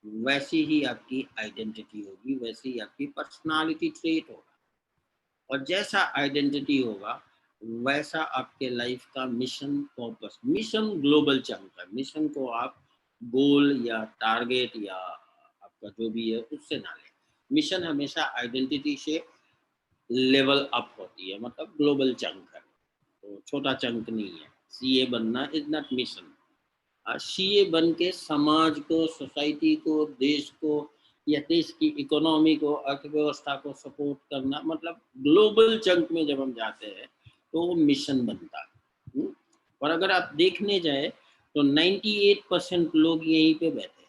वैसी ही आपकी आइडेंटिटी होगी, वैसी ही आपकी पर्सनालिटी ट्रेट होगा। और जैसा आइडेंटिटी होगा, वैसा आपके लाइफ का mission, purpose. Mission global chunk है, मिशन को आप गोल या टारगेट या आपका जो भी है उससे ना लें। मिशन हमेशा आइडेंटिटी से लेवल अप होती है, मतलब ग्लोबल चंक है, तो छोटा चंक नहीं है। सीए बनना इज नॉट मिशन। सीए बन के समाज को, सोसाइटी को, देश को या देश की इकोनॉमी को, अर्थव्यवस्था को सपोर्ट करना, मतलब ग्लोबल चंक में जब हम जाते हैं तो वो मिशन बनता है। और अगर आप देखने जाए तो 98% लोग यहीं पे बैठे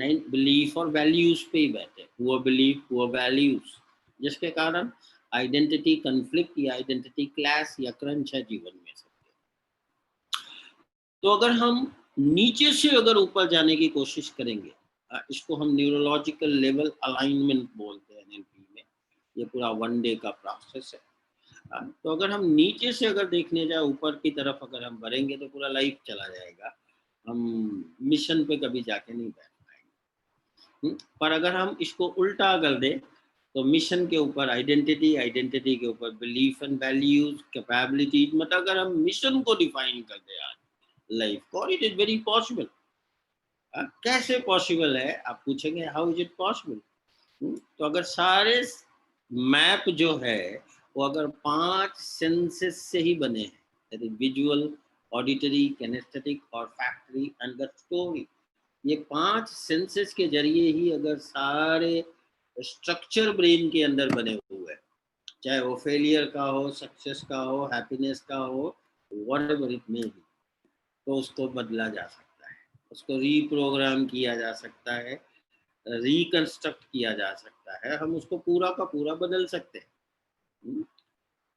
हैं, बिलीफ और वैल्यूज पे ही बैठे, पुअर बिलीफ पुअर वैल्यूज, जिसके कारण आइडेंटिटी कन्फ्लिक्ट या आइडेंटिटी क्लैश या क्रंच है जीवन में सबके। तो अगर हम नीचे से अगर ऊपर जाने की कोशिश करेंगे, इसको हम न्यूरोलॉजिकल लेवल अलाइनमेंट बोलते हैं एनएलपी में, ये पूरा 1 डे का प्रोसेस है। तो अगर हम नीचे से अगर देखने जाए ऊपर की तरफ अगर हम बढ़ेंगे तो पूरा लाइफ चला जाएगा, हम मिशन पे कभी जाके नहीं बैठ पाएंगे। पर अगर हम इसको उल्टा कर दें तो मिशन के ऊपर आइडेंटिटी, आइडेंटिटी के ऊपर बिलीफ एंड वैल्यूज, कैपेबिलिटी, मतलब अगर हम मिशन को डिफाइन कर दें आज लाइफ को, इट इज वेरी पॉसिबल। कैसे पॉसिबल है आप पूछेंगे, हाउ इज इट पॉसिबल? तो अगर सारे मैप जो है वो अगर 5 सेंसेस से ही बने हैं, विजुअल, ऑडिटरी, किनेस्थेटिक और फैक्टरी एंड गस्टोरी, ये 5 सेंसेस के जरिए ही अगर सारे स्ट्रक्चर ब्रेन के अंदर बने हुए हैं, चाहे वो फेलियर का हो, सक्सेस का हो, हैप्पीनेस का हो, व्हाटएवर इट मे बी, तो उसको बदला जा सकता है, उसको रीप्रोग्राम किया जा सकता है, रिकंस्ट्रक्ट किया जा सकता है, हम उसको पूरा का पूरा बदल सकते हैं,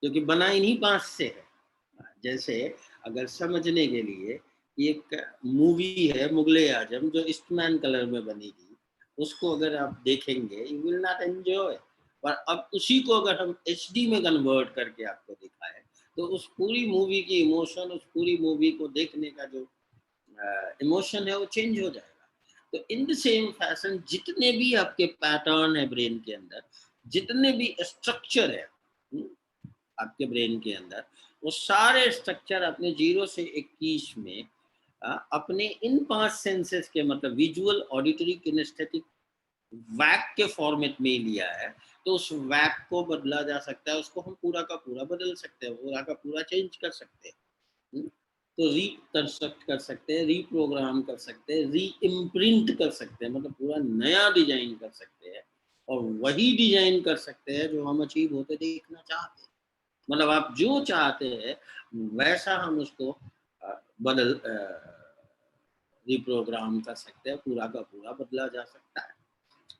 क्योंकि बना इन्हीं 5 से है। जैसे अगर समझने के लिए एक मूवी है मुगले आजम जो ईस्टमैन कलर में बनी थी, उसको अगर आप देखेंगे यू विल नॉट एंजॉय, पर अब उसी को अगर हम HD में कन्वर्ट करके आपको दिखाएं तो उस पूरी मूवी की इमोशन, उस पूरी मूवी को देखने का जो इमोशन है वो चेंज हो जाएगा। तो इन द सेम फैशन जितने भी आपके पैटर्न है ब्रेन के अंदर, जितने भी स्ट्रक्चर है आपके ब्रेन के अंदर, वो सारे स्ट्रक्चर अपने 0 से 21 में अपने इन 5 सेंसेस के मतलब विजुअल, ऑडिटरी, किनेस्थेटिक, वैक के फॉर्मेट में लिया है। तो उस वैक को बदला जा सकता है, उसको हम पूरा का पूरा बदल सकते हैं, पूरा का पूरा चेंज कर सकते हैं। तो रिकंस्ट्रक्ट कर सकते हैं, रीप्रोग्राम कर सकते हैं, री इम्प्रिंट कर सकते हैं, मतलब पूरा नया डिजाइन कर सकते हैं, और वही डिजाइन कर सकते हैं जो हम अचीव होते देखना चाहते हैं। मतलब आप जो चाहते हैं वैसा हम उसको बदल रिप्रोग्राम कर सकते हैं, पूरा का पूरा बदला जा सकता है।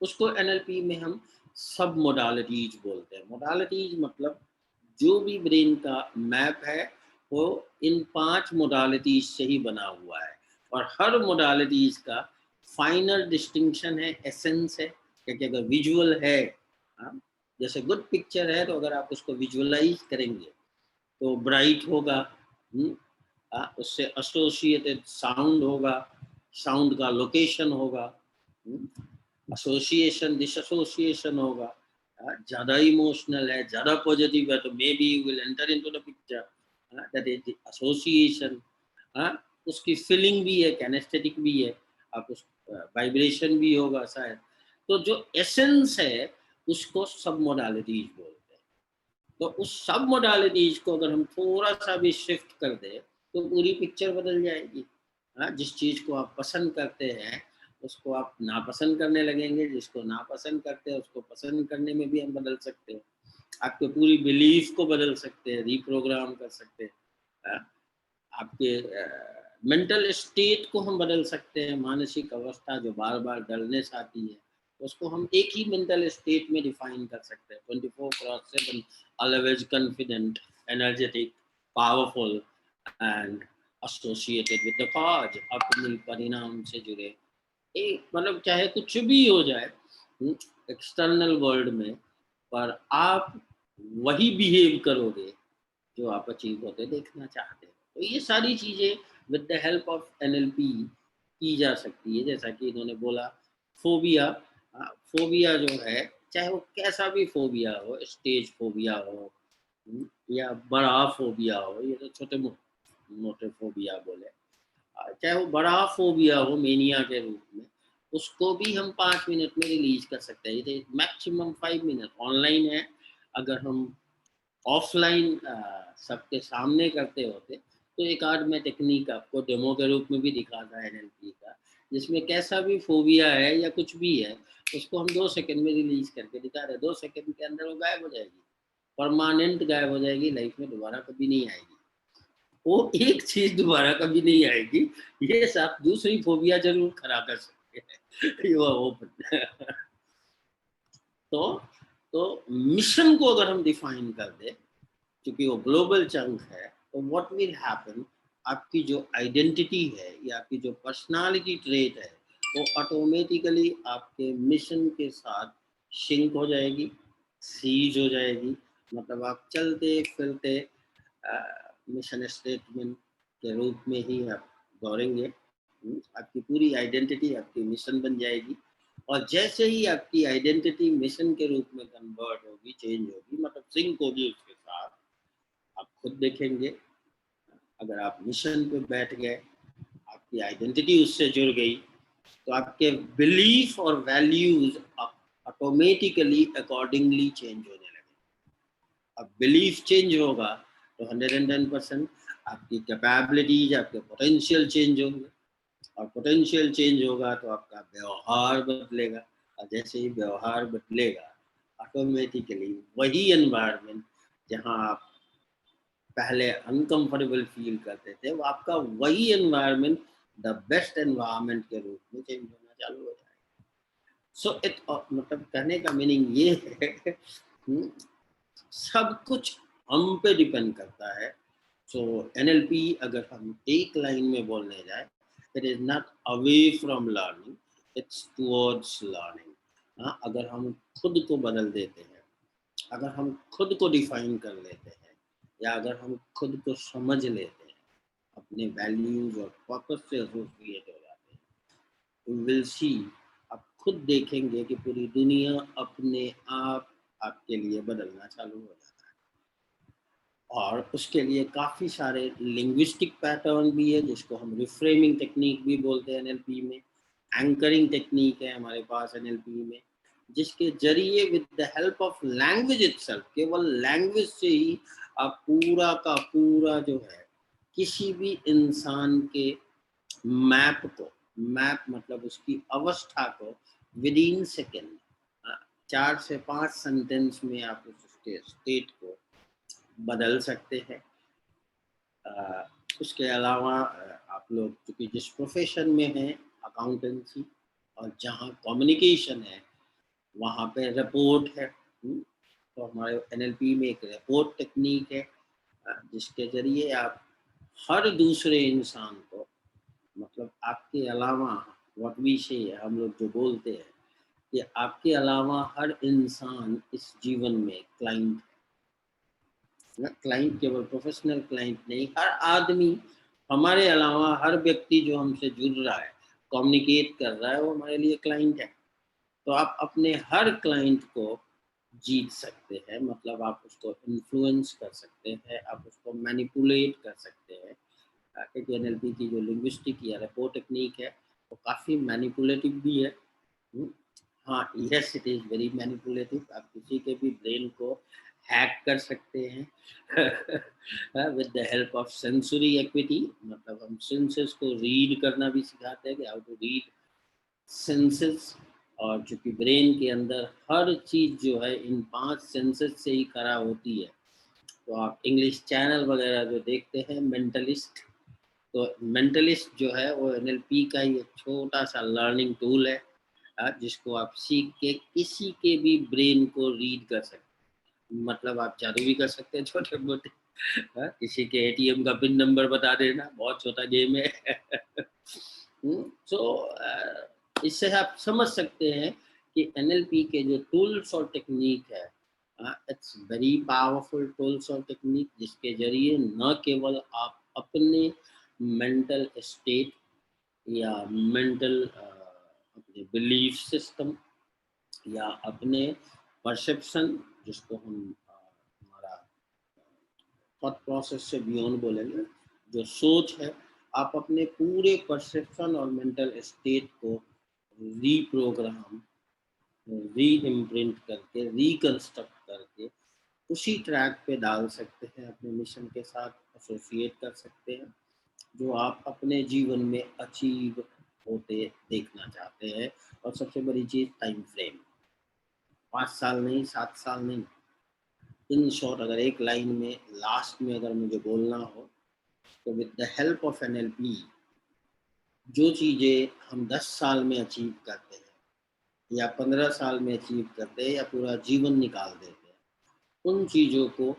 उसको एनएलपी में हम सब मोडालिटीज बोलते हैं। मोडालिटीज मतलब जो भी ब्रेन का मैप है वो इन 5 मोडालिटीज से ही बना हुआ है, और हर मोडालिटीज का फाइनल डिस्टिंक्शन है, एसेंस है। क्योंकि अगर विजुअल है, जैसे गुड पिक्चर है, तो अगर आप उसको विजुअलाइज करेंगे तो ब्राइट होगा, उससे एसोसिएटेड साउंड होगा, साउंड का लोकेशन होगा, एसोसिएशन डिसएसोसिएशन होगा, ज़्यादा इमोशनल है, ज़्यादा पॉजिटिव है, तो may be you will enter into the picture, that is the association. उसकी फीलिंग भी है, कैनेस्थेटिक भी है, आप उस वाइब्रेशन भी होगा शायद। तो जो एसेंस है उसको सब मोडालिटीज बोलते हैं। तो उस सब मोडालिटीज को अगर हम थोड़ा सा भी शिफ्ट कर दें तो पूरी पिक्चर बदल जाएगी। जिस चीज़ को आप पसंद करते हैं उसको आप नापसंद करने लगेंगे, जिसको नापसंद करते हैं उसको पसंद करने में भी हम बदल सकते हैं। आपके पूरी बिलीफ को बदल सकते हैं, रीप्रोग्राम कर सकते हैं। आपके मेंटल स्टेट को हम बदल सकते हैं। मानसिक अवस्था जो बार बार डलनेस आती है उसको हम एक ही मेंटल स्टेट में डिफाइन कर सकते हैं, 24/7 always confident, energetic, powerful and associated with the cause, अपने परिणाम से जुड़े। एक मतलब चाहे कुछ भी हो जाए एक्सटर्नल वर्ल्ड में, पर आप वही बिहेव करोगे जो आप अचीव होते देखना चाहते हो। तो ये सारी चीज़ें with the help of NLP की जा सकती है। जैसा कि इन्होंने बोला फोबिया, फोबिया जो है चाहे वो कैसा भी फोबिया हो, स्टेज फोबिया हो या बड़ा फोबिया हो, ये तो छोटे मोटे फोबिया बोले, चाहे वो बड़ा फोबिया हो मेनिया के रूप में, उसको भी हम 5 मिनट में रिलीज कर सकते हैं। ये मैक्सिमम 5 मिनट ऑनलाइन है। अगर हम ऑफलाइन सबके सामने करते होते तो एक आध मैं टेक्निक आपको डेमो के रूप में भी दिखाता है एनएलपी का, जिसमें कैसा भी फोबिया है या कुछ भी है उसको हम 2 सेकंड में रिलीज करके दिखा रहे हैं। 2 सेकंड के अंदर वो गायब हो जाएगी, परमानेंट गायब हो जाएगी, लाइफ में दोबारा कभी नहीं आएगी। वो एक चीज दोबारा कभी नहीं आएगी। ये आप दूसरी फोबिया जरूर खड़ा कर सकते हैं। वो तो मिशन को अगर हम डिफाइन कर दे, क्योंकि वो ग्लोबल चंक है, तो व्हाट विल हैपन, आपकी जो आइडेंटिटी है या आपकी जो पर्सनालिटी ट्रेट है वो ऑटोमेटिकली आपके मिशन के साथ सिंक हो जाएगी, सीज हो जाएगी। मतलब आप चलते फिरते मिशन स्टेटमेंट के रूप में ही आप दौड़ेंगे। आपकी पूरी आइडेंटिटी आपकी मिशन बन जाएगी। और जैसे ही आपकी आइडेंटिटी मिशन के रूप में कन्वर्ट होगी, चेंज होगी, मतलब सिंक होगी उसके साथ, आप खुद देखेंगे अगर आप मिशन पे बैठ गए, आपकी आइडेंटिटी उससे जुड़ गई, तो आपके बिलीफ और वैल्यूज ऑटोमेटिकली अकॉर्डिंगली चेंज होने लगे। अब बिलीफ चेंज होगा तो 110% आपकी कैपेबिलिटीज, आपके पोटेंशियल चेंज होंगे, और पोटेंशियल चेंज होगा तो आपका व्यवहार बदलेगा, और जैसे ही व्यवहार बदलेगा ऑटोमेटिकली वही एनवायरनमेंट जहां आप पहले अनकंफर्टेबल फील करते थे, वो आपका वही एनवायरनमेंट द बेस्ट एनवायरनमेंट के रूप में चेंज होना चालू हो जाएगा। सो इट मतलब कहने का मीनिंग ये है सब कुछ हम पे डिपेंड करता है। सो NLP अगर हम एक लाइन में बोलने जाए, it is not away from learning, it's towards learning. अगर हम खुद को बदल देते हैं, अगर हम खुद को डिफाइन कर लेते हैं, या अगर हम खुद को समझ लेते हैं, अपने वैल्यूज और पर्पस से एसोसिएट हो जाते हैं, विल सी, आप खुद देखेंगे कि पूरी दुनिया अपने आप आपके लिए बदलना चालू हो जाता है। और उसके लिए काफ़ी सारे लिंग्विस्टिक पैटर्न भी है, जिसको हम रिफ्रेमिंग टेक्निक भी बोलते हैं NLP में। एंकरिंग टेक्निक है हमारे पास NLP में, जिसके जरिए with the help of language itself, केवल लैंग्वेज से ही आप पूरा का पूरा जो है किसी भी इंसान के मैप को, मैप मतलब उसकी अवस्था को विद इन सेकेंड 4 से 5 सेंटेंस में आप उसके स्टेट को बदल सकते हैं। उसके अलावा आप लोग क्योंकि जिस प्रोफेशन में हैं, अकाउंटेंसी, और जहाँ कम्युनिकेशन है वहाँ पे रिपोर्ट है, तो हमारे NLP में एक रिपोर्ट टेक्निक है, जिसके जरिए आप हर दूसरे इंसान को, मतलब आपके अलावा, व्हाट वी से हम लोग जो बोलते हैं कि आपके अलावा हर इंसान इस जीवन में क्लाइंट है। क्लाइंट केवल प्रोफेशनल क्लाइंट नहीं, हर आदमी, हमारे अलावा हर व्यक्ति जो हमसे जुड़ रहा है, कम्युनिकेट कर रहा है, वो हमारे लिए क्लाइंट है। तो आप अपने हर क्लाइंट को जीत सकते हैं, मतलब आप उसको इन्फ्लुएंस कर सकते हैं, आप उसको मैनिपुलेट कर सकते हैं। क्योंकि NLP की जो लिंग्विस्टिक या रेपो टेक्निक है वो काफ़ी मैनिपुलेटिव भी है। हाँ, yes, it is very manipulative. आप किसी के भी ब्रेन को हैक कर सकते हैं with the help of sensory equity, मतलब हम सेंसेस को रीड करना भी सिखाते हैं कि हाउ टू रीड सेंसेस। और चूंकि ब्रेन के अंदर हर चीज़ जो है इन 5 सेंसेस से ही करा होती है, तो आप इंग्लिश चैनल वगैरह जो देखते हैं मेंटलिस्ट, तो मेंटलिस्ट जो है वो NLP का ही एक छोटा सा लर्निंग टूल है, जिसको आप सीख के किसी के भी ब्रेन को रीड कर सकते हैं। मतलब आप जादू भी कर सकते हैं छोटे मोटे, किसी के ATM का पिन नंबर बता देना, बहुत छोटा गेम है। सो इससे आप समझ सकते हैं कि NLP के जो टूल्स और टेक्निक है, इट्स वेरी पावरफुल टूल्स और टेक्निक, जिसके जरिए न केवल आप अपने मेंटल स्टेट या मेंटल अपने बिलीफ सिस्टम या अपने परसेप्शन, जिसको हम हमारा थॉट प्रोसेस से बियॉन्ड बोलेंगे, जो सोच है, आप अपने पूरे परसेप्शन और मेंटल स्टेट को रीप्रोग्राम, री इम्प्रिंट करके, रिकंस्ट्रक्ट करके उसी ट्रैक पे डाल सकते हैं, अपने मिशन के साथ एसोसिएट कर सकते हैं, जो आप अपने जीवन में अचीव होते देखना चाहते हैं। और सबसे बड़ी चीज़ टाइम फ्रेम, 5 साल नहीं, 7 साल नहीं। इन शॉर्ट अगर एक लाइन में लास्ट में अगर मुझे बोलना हो तो with the help of NLP जो चीज़ें हम 10 साल में अचीव करते हैं या 15 साल में अचीव करते हैं या पूरा जीवन निकाल देते हैं, उन चीज़ों को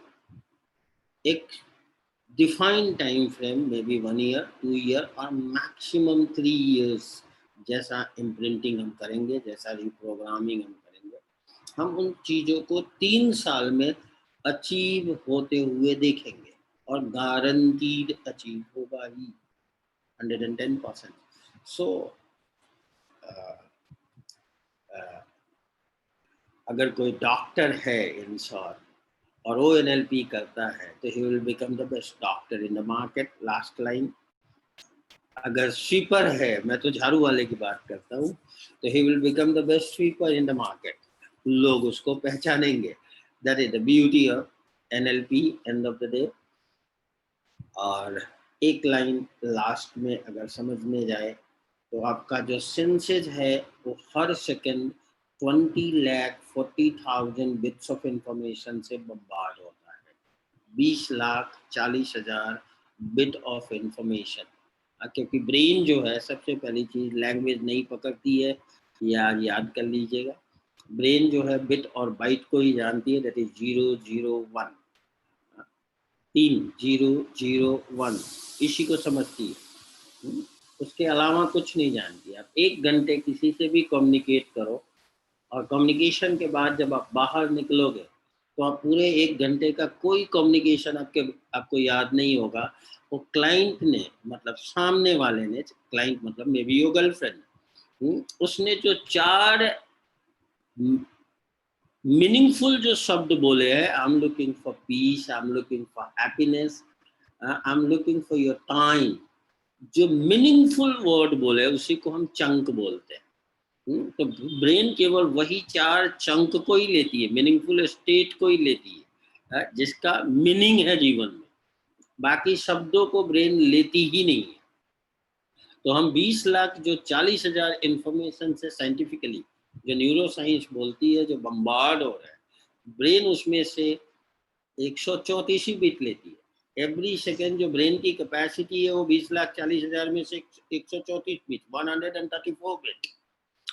एक डिफाइंड टाइम फ्रेम में बी 1 ईयर 2 ईयर और मैक्सिमम 3 इयर्स जैसा इम्प्रिंटिंग हम करेंगे, जैसा रिप्रोग्रामिंग हम करेंगे, हम उन चीज़ों को 3 साल में अचीव होते हुए देखेंगे और गारंटीड अचीव होगा ही 110%. सो अगर कोई डॉक्टर है इन शॉर्ट और वो NLP करता है तो he will become the best doctor in the market. Last line. अगर स्वीपर है, मैं तो झाड़ू वाले की बात करता हूँ, तो he will become the best sweeper in the market. लोग उसको पहचानेंगे. That is the beauty of NLP end of the day. और एक लाइन लास्ट में अगर समझ में जाए तो आपका जो सेंसेज है वो हर सेकंड 20,40,000 बिट्स ऑफ इंफॉर्मेशन से बम्बार्ड होता है. 20,40,000 बिट ऑफ इंफॉर्मेशन. क्योंकि ब्रेन जो है सबसे पहली चीज लैंग्वेज नहीं पकड़ती है, याद कर लीजिएगा. ब्रेन जो है बिट और बाइट को ही जानती है. That is 001. 3001 इसी को समझती है. उसके अलावा कुछ नहीं जानती. आप 1 घंटे किसी से भी कम्युनिकेट करो और कम्युनिकेशन के बाद जब आप बाहर निकलोगे तो आप पूरे 1 घंटे का कोई कम्युनिकेशन आपको याद नहीं होगा. वो क्लाइंट ने, मतलब सामने वाले ने, क्लाइंट मतलब मे बी योर गर्लफ्रेंड, उसने जो 4 मीनिंगफुल जो शब्द बोले हैं, I am looking for piece, I am looking for happiness, I am looking for your time, जो मीनिंगफुल वर्ड बोले उसी को हम चंक बोलते हैं. तो ब्रेन केवल वही 4 चंक को ही लेती है, मीनिंगफुल स्टेट को ही लेती है, जिसका मीनिंग है जीवन में. बाकी शब्दों को ब्रेन लेती ही नहीं है. तो हम 20 लाख जो 40,000 इंफॉर्मेशन से साइंटिफिकली जो न्यूरो साइंस बोलती है जो बम्बार्ड हो रहा है, ब्रेन उसमें से 134 बिट लेती है. एवरी सेकेंड जो ब्रेन की कैपेसिटी है वो 20,40,000 में से 134 बिट, 134 बिट.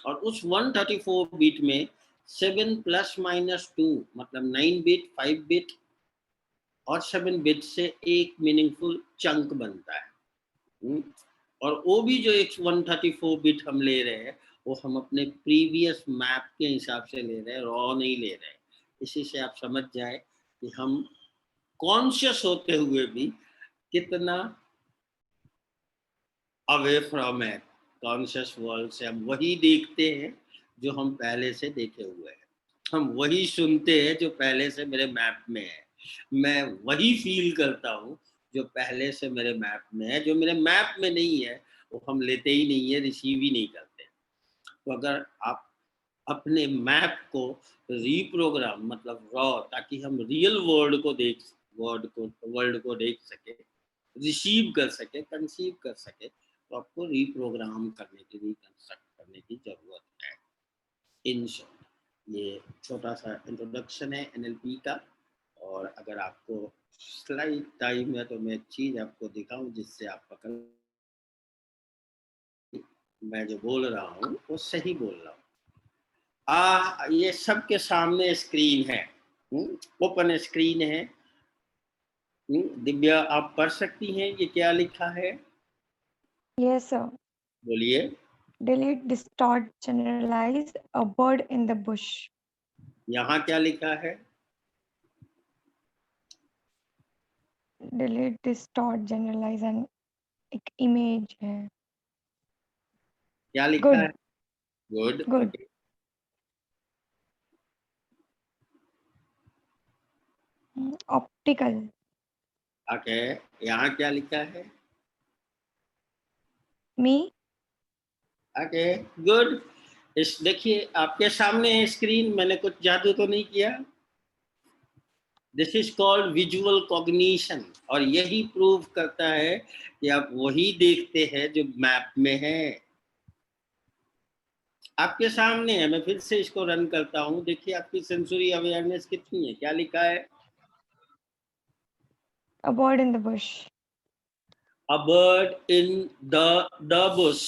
और उस 134 बिट में 7 ± 2 मतलब 9 बिट, 5 बिट और 7 बिट से एक मीनिंगफुल चंक बनता है. और वो भी जो 134 बिट हम ले रहे हैं वो हम अपने प्रीवियस मैप के हिसाब से ले रहे हैं, रॉ नहीं ले रहे हैं. इसी से आप समझ जाए कि हम कॉन्शियस होते हुए भी कितना अवे फ्रॉम है कॉन्शियस वर्ल्ड से. हम वही देखते हैं जो हम पहले से देखे हुए हैं. हम वही सुनते हैं जो पहले से मेरे मैप में है. मैं वही फील करता हूँ जो पहले से मेरे मैप में है. जो मेरे मैप में नहीं है वो हम लेते ही नहीं है, रिसीव ही नहीं करते. तो अगर आप अपने मैप को रीप्रोग्राम मतलब रॉ, ताकि हम रियल वर्ल्ड को देख सके, रिसीव कर सके, कंसीव कर सके, तो आपको रीप्रोग्राम करने की, रिकंस्ट्रक्ट करने की जरूरत है. इन शॉर्ट ये छोटा सा इंट्रोडक्शन है NLP का. और अगर आपको स्लाइड टाइम है तो मैं एक चीज आपको दिखाऊं जिससे आप पकड़, मैं जो बोल रहा हूँ वो सही बोल रहा हूँ. ये सबके सामने स्क्रीन है, ओपन स्क्रीन है. दिव्या आप पढ़ सकती हैं ये क्या लिखा है? Yes, sir. बोलिए. Delete, distort, generalize, a bird in the bush. यहाँ क्या लिखा है? Delete, distort, generalize, and एक image है. क्या लिखा Good. है? Good. Good. Okay. Optical. Okay. यहाँ क्या लिखा है? Me. ओके. गुड. इस देखिए आपके सामने है स्क्रीन. मैंने कुछ जादू तो नहीं किया. This is called visual cognition. और यही प्रूव करता है कि आप वही देखते हैं जो मैप में है. आपके सामने है. मैं फिर से इसको रन करता हूँ. देखिए आपकी सेंसरी अवेयरनेस कितनी है. क्या लिखा है? A bird in the bush. A bird in the Bush,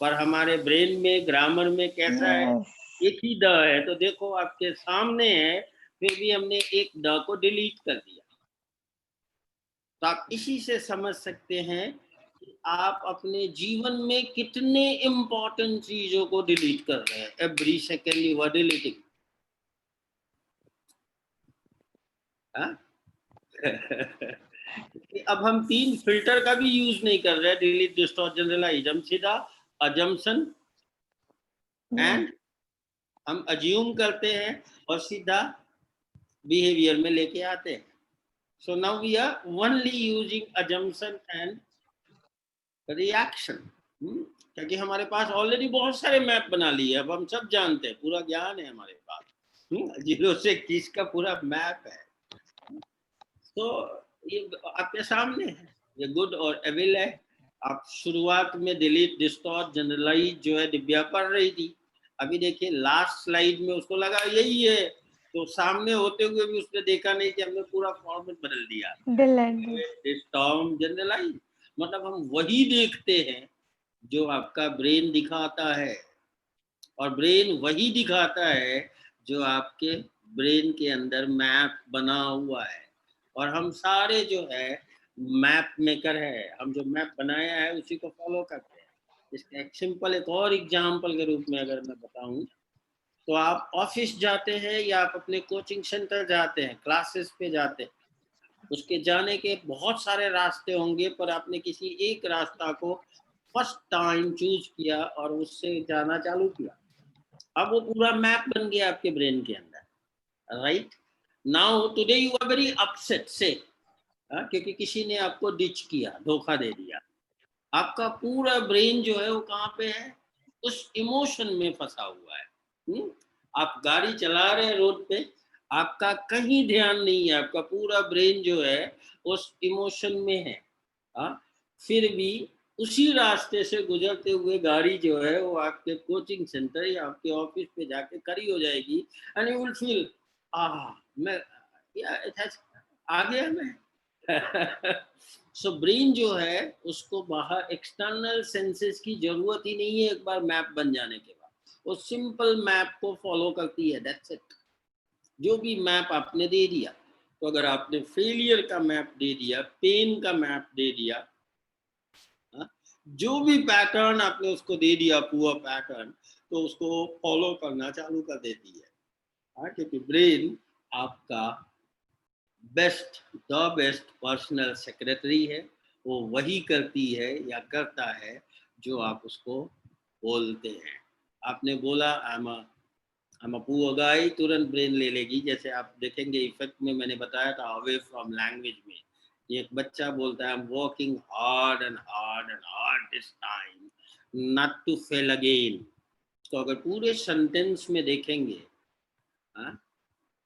पर हमारे ब्रेन में ग्रामर में कैसा है, Yes. एक ही द है, तो देखो आपके सामने है, फिर भी हमने एक द को डिलीट कर दिया। तो आप इसी से समझ सकते हैं कि आप अपने जीवन में कितने इम्पोर्टेंट चीजों को डिलीट कर रहे हैं। Every second you are deleting. अब हम 3 फिल्टर का भी यूज नहीं कर रहे हैं, डिलीट, डिस्टॉर्ट, जनरलाइज। हम सीधा अजम्पशन एंड हम अज्यूम करते हैं और सीधा बिहेवियर में लेके आते हैं। So now we are only using assumption and reaction, क्योंकि हमारे पास ऑलरेडी बहुत सारे मैप बना लिए, अब हम सब जानते हैं, पूरा ज्ञान है हमारे पास। 0 से 21 का पूरा मैप है। तो ये आपके सामने है, ये गुड और एविल है। आप शुरुआत में डिलीट, डिस्टॉर्ट, जनरलाइज जो है दिव्या पढ़ रही थी, अभी देखिए लास्ट स्लाइड में उसको लगा यही है, तो सामने होते हुए भी उसने देखा नहीं कि हमने पूरा फॉर्मेट बदल दिया। डिस्टॉर्ट, जनरलाइज, मतलब हम वही देखते हैं जो आपका ब्रेन दिखाता है, और ब्रेन वही दिखाता है जो आपके ब्रेन के अंदर मैप बना हुआ है। और हम सारे जो है मैप मेकर है, हम जो मैप बनाया है उसी को फॉलो करते हैं। इसका एक सिंपल एक और एग्जांपल के रूप में अगर मैं बताऊं, तो आप ऑफिस जाते हैं या आप अपने कोचिंग सेंटर जाते हैं, क्लासेस पे जाते हैं, उसके जाने के बहुत सारे रास्ते होंगे, पर आपने किसी एक रास्ता को फर्स्ट टाइम चूज किया और उससे जाना चालू किया। अब वो पूरा मैप बन गया आपके ब्रेन के अंदर, right. Now today you are very upset say, क्योंकि किसी ने आपको डिच किया, धोखा दे दिया। आपका पूरा ब्रेन जो है वो कहाँ पे है, उस इमोशन में फंसा हुआ है। आप गाड़ी चला रहे हैं रोड पे, आपका कहीं ध्यान नहीं है, आपका पूरा ब्रेन जो है उस इमोशन में है। फिर भी उसी रास्ते से गुजरते हुए गाड़ी जो है वो आपके कोचिंग सेंटर या आपके ऑफिस पे जाके खड़ी हो जाएगी, एंड यू विल फील मैं आ गया मैं। सो ब्रेन जो है उसको बाहर एक्सटर्नल सेंसेस की जरूरत ही नहीं है, एक बार मैप बन जाने के बाद वो सिंपल मैप को फॉलो करती है, दैट्स इट। जो भी मैप आपने दे दिया, तो अगर आपने फेलियर का मैप दे दिया, पेन का मैप दे दिया, जो भी पैटर्न आपने उसको दे दिया, पुअर पैटर्न, तो उसको फॉलो करना चालू कर देती है। क्योंकि ब्रेन आपका द बेस्ट पर्सनल सेक्रेटरी है, वो वही करती है या करता है जो आप उसको बोलते हैं। आपने बोला I am a poor guy, तुरंत ब्रेन ले लेगी। जैसे आप देखेंगे इफेक्ट में मैंने बताया था अवे फ्रॉम लैंग्वेज में, एक बच्चा बोलता है I am working hard and hard and hard this time not to fail again. तो अगर पूरे सेंटेंस में देखेंगे,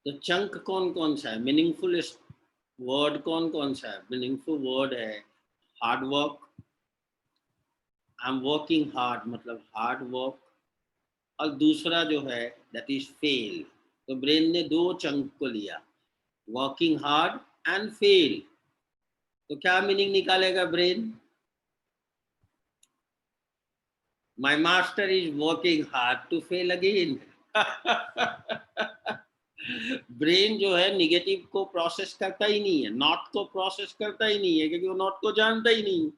तो चंक कौन कौन सा है, मीनिंगफुल वर्ड कौन कौन सा है, मीनिंगफुल वर्ड है hard work, I am working hard मतलब हार्ड वर्क, और दूसरा जो है दैट इज फेल। तो ब्रेन ने 2 चंक को लिया, वर्किंग हार्ड एंड फेल। तो क्या मीनिंग निकालेगा brain, my master is working hard to fail again. Brain जो है निगेटिव को प्रोसेस करता ही नहीं है, नॉट को प्रोसेस करता ही नहीं है, क्योंकि वो नॉट को जानता ही नहीं।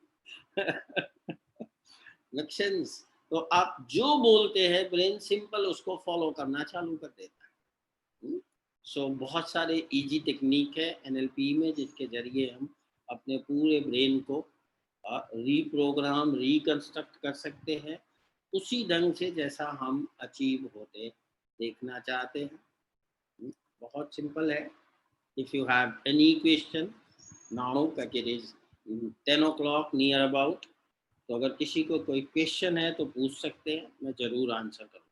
लक्षन्स, तो आप जो बोलते हैं ब्रेन सिंपल उसको फॉलो करना चालू कर देता है। सो बहुत सारे इजी टेक्निक है एनएलपी में जिसके जरिए हम अपने पूरे ब्रेन को रीप्रोग्राम, रिकंस्ट्रक्ट कर सकते हैं उसी ढंग से जैसा हम अचीव होते देखना चाहते हैं। बहुत सिंपल है। If you have any question now, it is 10 o'clock near about, तो अगर किसी को कोई क्वेश्चन है तो पूछ सकते हैं, मैं जरूर आंसर करूँ।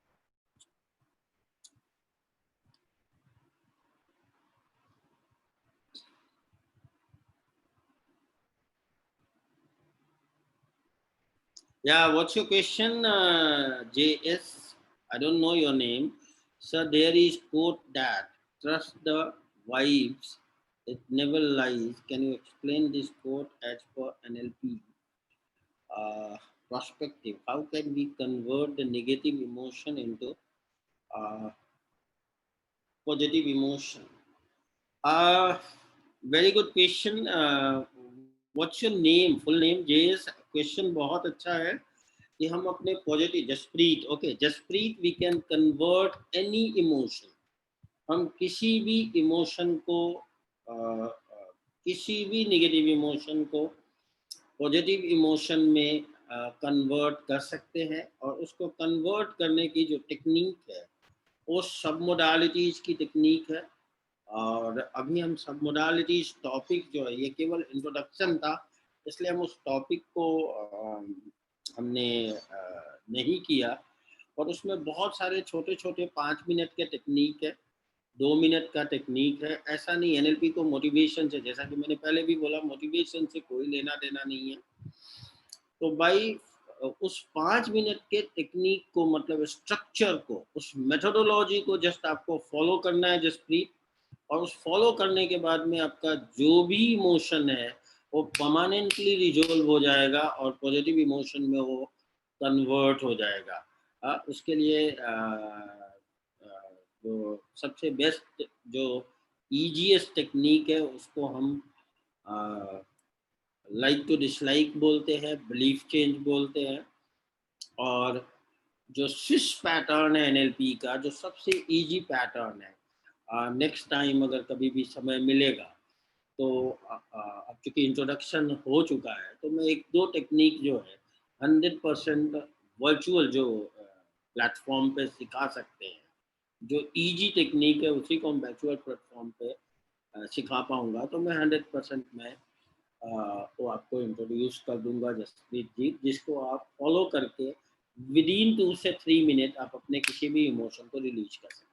Yeah, what's your question, JS? I don't know your name. Sir, there is quote that trust the vibes it never lies. Can you explain this quote as per NLP perspective? How can we convert the negative emotion into uh, positive emotion? Uh, Very good question. What's your name? Full name? JS. Question बहुत अच्छा है कि हम अपने positive Jaspreet. Okay Jaspreet, we can convert any emotion. हम किसी भी emotion को किसी भी नेगेटिव इमोशन को पॉजिटिव इमोशन में कन्वर्ट कर सकते हैं. और उसको कन्वर्ट करने की जो टेक्निक है वो सब मोडालिटीज़ की टेक्निक है. और अभी हम सब मोडालिटीज़ टॉपिक जो है ये केवल इंट्रोडक्शन था, इसलिए हम उस टॉपिक को हमने नहीं किया. और उसमें बहुत सारे छोटे छोटे 5 मिनट के टेक्निक है, 2 मिनट का टेक्निक है. ऐसा नहीं एनएलपी को मोटिवेशन से, जैसा कि मैंने पहले भी बोला, मोटिवेशन से कोई लेना देना नहीं है. तो भाई उस 5 मिनट के टेक्निक को, मतलब स्ट्रक्चर को, उस मेथोडोलॉजी को जस्ट आपको फॉलो करना है जसप्रीत. और उस फॉलो करने के बाद में आपका जो भी इमोशन है वो परमानेंटली रिजोल्व हो जाएगा और पॉजिटिव इमोशन में वो कन्वर्ट हो जाएगा. उसके लिए जो सबसे बेस्ट जो ईजीएस्ट टेक्निक है उसको हम लाइक टू डिसलाइक बोलते हैं, बिलीफ चेंज बोलते हैं. और जो स्विच पैटर्न है एनएलपी का, जो सबसे इजी पैटर्न है, नेक्स्ट टाइम अगर कभी भी समय मिलेगा तो अब चूँकि इंट्रोडक्शन हो चुका है तो मैं 1-2 टेक्निक जो है 100% वर्चुअल जो प्लेटफॉर्म पे सिखा सकते हैं. जो इजी टेक्निक है उसी को हम वर्चुअल प्लेटफॉर्म पे सिखा पाऊँगा. तो मैं 100% मैं वो आपको इंट्रोड्यूस कर दूंगा जसप्रीत जी, जिसको आप फॉलो करके विदिन 2 से 3 मिनट आप अपने किसी भी इमोशन को रिलीज कर सकते.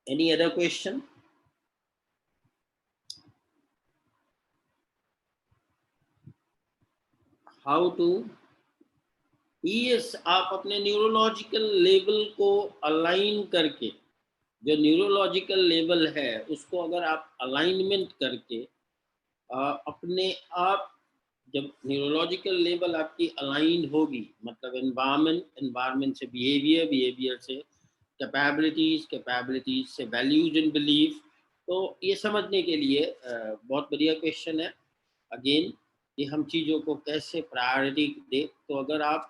Any other question? How to? Yes, आप अपने न्यूरोलॉजिकल लेवल को अलाइन करके, जो न्यूरोलॉजिकल लेवल है उसको अगर आप अलाइनमेंट करके अपने आप, जब न्यूरोलॉजिकल लेवल आपकी अलाइन होगी, मतलब एनवायरनमेंट से बिहेवियर, बिहेवियर से कैपेबिलिटीज से वैल्यूज एंड बिलीफ. तो ये समझने के लिए बहुत बढ़िया क्वेश्चन है. अगेन कि हम चीज़ों को कैसे प्रायोरिटी दे. तो अगर आप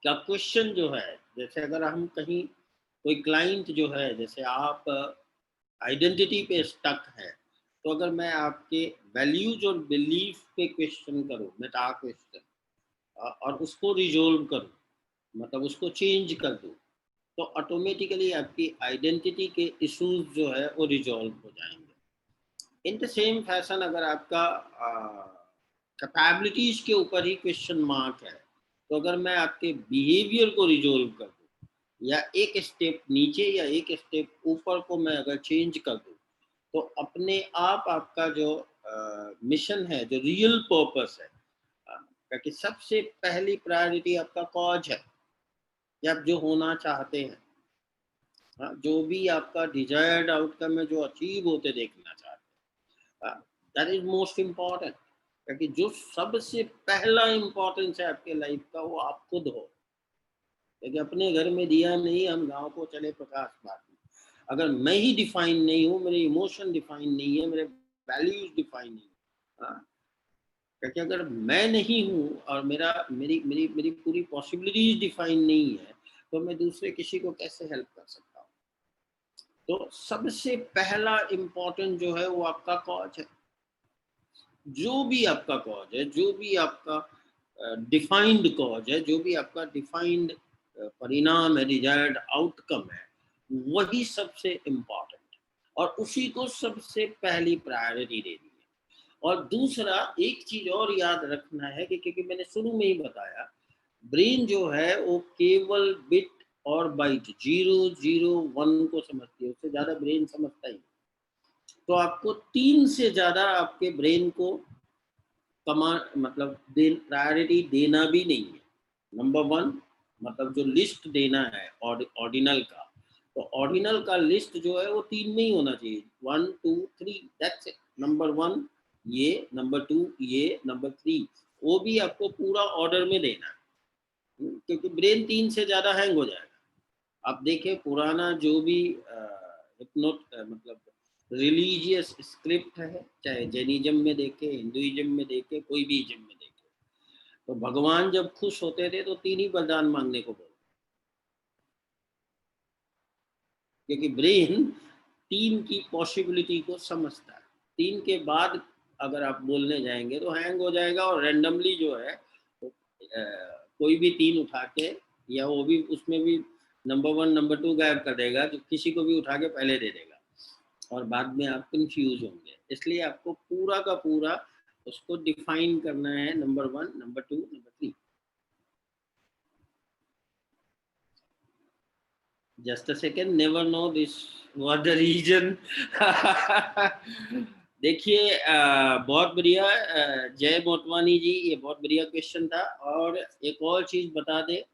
का क्वेश्चन जो है, जैसे अगर हम कहीं कोई क्लाइंट जो है, जैसे आप आइडेंटिटी पे स्टक है, तो अगर मैं आपके वैल्यूज और बिलीफ पे क्वेश्चन करूँ, मेटा क्वेश्चन, और उसको रिजोल्व करूँ, मतलब उसको चेंज कर दूँ, तो ऑटोमेटिकली आपकी आइडेंटिटी के इश्यूज जो है वो रिजॉल्व हो जाएंगे. इन द सेम फैशन अगर आपका कैपेबिलिटीज के ऊपर ही क्वेश्चन मार्क है, तो अगर मैं आपके बिहेवियर को रिजोल्व कर दूँ, या एक स्टेप नीचे या एक स्टेप ऊपर को मैं अगर चेंज कर दूँ, तो अपने आप आपका जो मिशन है, जो रियल पर्पस है, क्योंकि सबसे पहली प्रायोरिटी आपका कॉज है कि आप जो होना चाहते हैं, जो भी आपका डिजायर्ड आउटकम है, जो अचीव होते देखना चाहते हैं, दैट इज मोस्ट इम्पॉर्टेंट. क्योंकि जो सबसे पहला इम्पोर्टेंस है आपके लाइफ का वो आप खुद हो. क्योंकि अपने घर में दिया नहीं, हम गाँव को चले प्रकाश बात. अगर मैं ही डिफाइन नहीं हूँ, मेरे इमोशन डिफाइन नहीं है, मेरे वैल्यूज डिफाइन नहीं है, क्योंकि अगर मैं नहीं हूँ और मेरी मेरी मेरी पूरी पॉसिबिलिटीज डिफाइन नहीं है, तो मैं दूसरे किसी को कैसे हेल्प कर सकता हूँ. तो सबसे पहला इम्पोर्टेंट जो है वो आपका कॉज है. जो भी आपका कॉज है, जो भी आपका डिफाइंड कॉज है, जो भी आपका डिफाइंड परिणाम है, डिजायर्ड आउटकम है, वही सबसे इम्पोर्टेंट, और उसी को सबसे पहली प्रायोरिटी देनी है. और दूसरा एक चीज और याद रखना है कि क्योंकि मैंने शुरू में ही बताया, ब्रेन जो है वो केवल बिट और बाइट 0, 0, 1 को समझती है, उससे ज्यादा ब्रेन समझता ही. तो आपको 3 से ज्यादा आपके ब्रेन को मतलब प्रायोरिटी देना भी नहीं है. नंबर 1 मतलब जो लिस्ट देना है ऑर्डिनल का, तो ऑर्डिनल का लिस्ट जो है वो 3 में ही होना चाहिए, 1 2 3, दैट्स इट। नंबर 1 ये, नंबर 2 ये, नंबर 3, वो भी आपको पूरा ऑर्डर में देना है, क्योंकि ब्रेन 3 से ज़्यादा हैंग हो जाएगा। आप देखें पुराना जो भी मतलब रिलीजियस स्क्रिप्ट है, चाहे जैनिज्म में देखें, हिंदुइज्म में देखें, कोई भी इज्म में देखें, तो भगवान जब खुश होते थे तो 3 ही वरदान मांगने को बोलते, क्योंकि ब्रेन 3 की पॉसिबिलिटी को समझता है। 3 के बाद अगर आप बोलने जाएंगे तो हैंग हो जाएगा, और रैंडमली जो है तो, कोई भी 3 उठा के, या वो भी उसमें भी नंबर 1 नंबर 2 गायब कर देगा, जो किसी को भी उठा के पहले दे देगा, और बाद में आप कंफ्यूज होंगे। इसलिए आपको पूरा का पूरा उसको डिफाइन करना है, number 1 number 2 number 3। Just a second, never know this what the region। देखिए बहुत बढ़िया, जय मोटवानी जी, ये बहुत बढ़िया क्वेश्चन था। और एक और चीज बता दे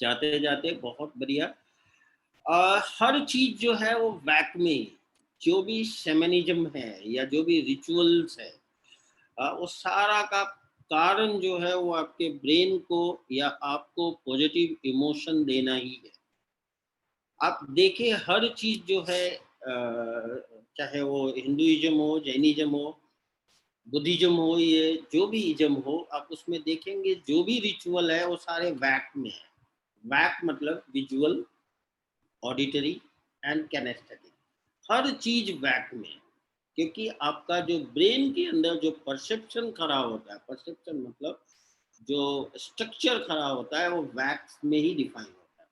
जाते जाते, बहुत बढ़िया, हर चीज जो है वो वैक में, जो भी शेमनिज्म है या जो भी रिचुअल्स है, वो सारा का कारण जो है वो आपके ब्रेन को या आपको पॉजिटिव इमोशन देना ही है। आप देखिए हर चीज जो है, चाहे वो हिंदुइज्म हो, जैनिज्म हो, बुद्धिज्म हो, ये जो भी इज्म हो, आप उसमें देखेंगे जो भी रिचुअल है वो सारे वैक में है। वैक मतलब विजुअल, ऑडिटरी एंड कैनेस्थेटिक, हर चीज वैक में है। क्योंकि आपका जो ब्रेन के अंदर जो परसेप्शन खड़ा होता है, परसेप्शन मतलब जो स्ट्रक्चर खड़ा होता है, वो वैक्स में ही डिफाइन होता है।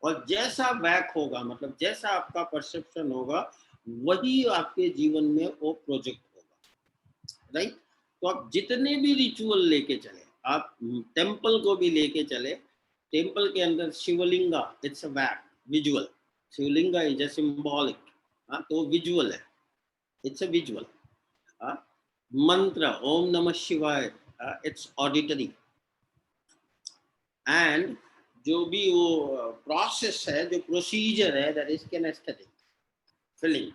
और जैसा वैक होगा, मतलब जैसा आपका परसेप्शन होगा, वही आपके जीवन में वो प्रोजेक्ट होगा, राइट। तो आप जितने भी रिचुअल लेके चले, आप टेम्पल को भी लेके चले, टेम्पल के अंदर Shivalinga, it's a VAK, visual. Shivalinga is a symbolic, तो विजुअल है, इट्स अ विजुअल। मंत्र ओम नमः शिवाय, इट्स ऑडिटरी। एंड जो भी वो प्रोसेस है, जो प्रोसीजर है, दैट इज किनेस्थेटिक, फीलिंग।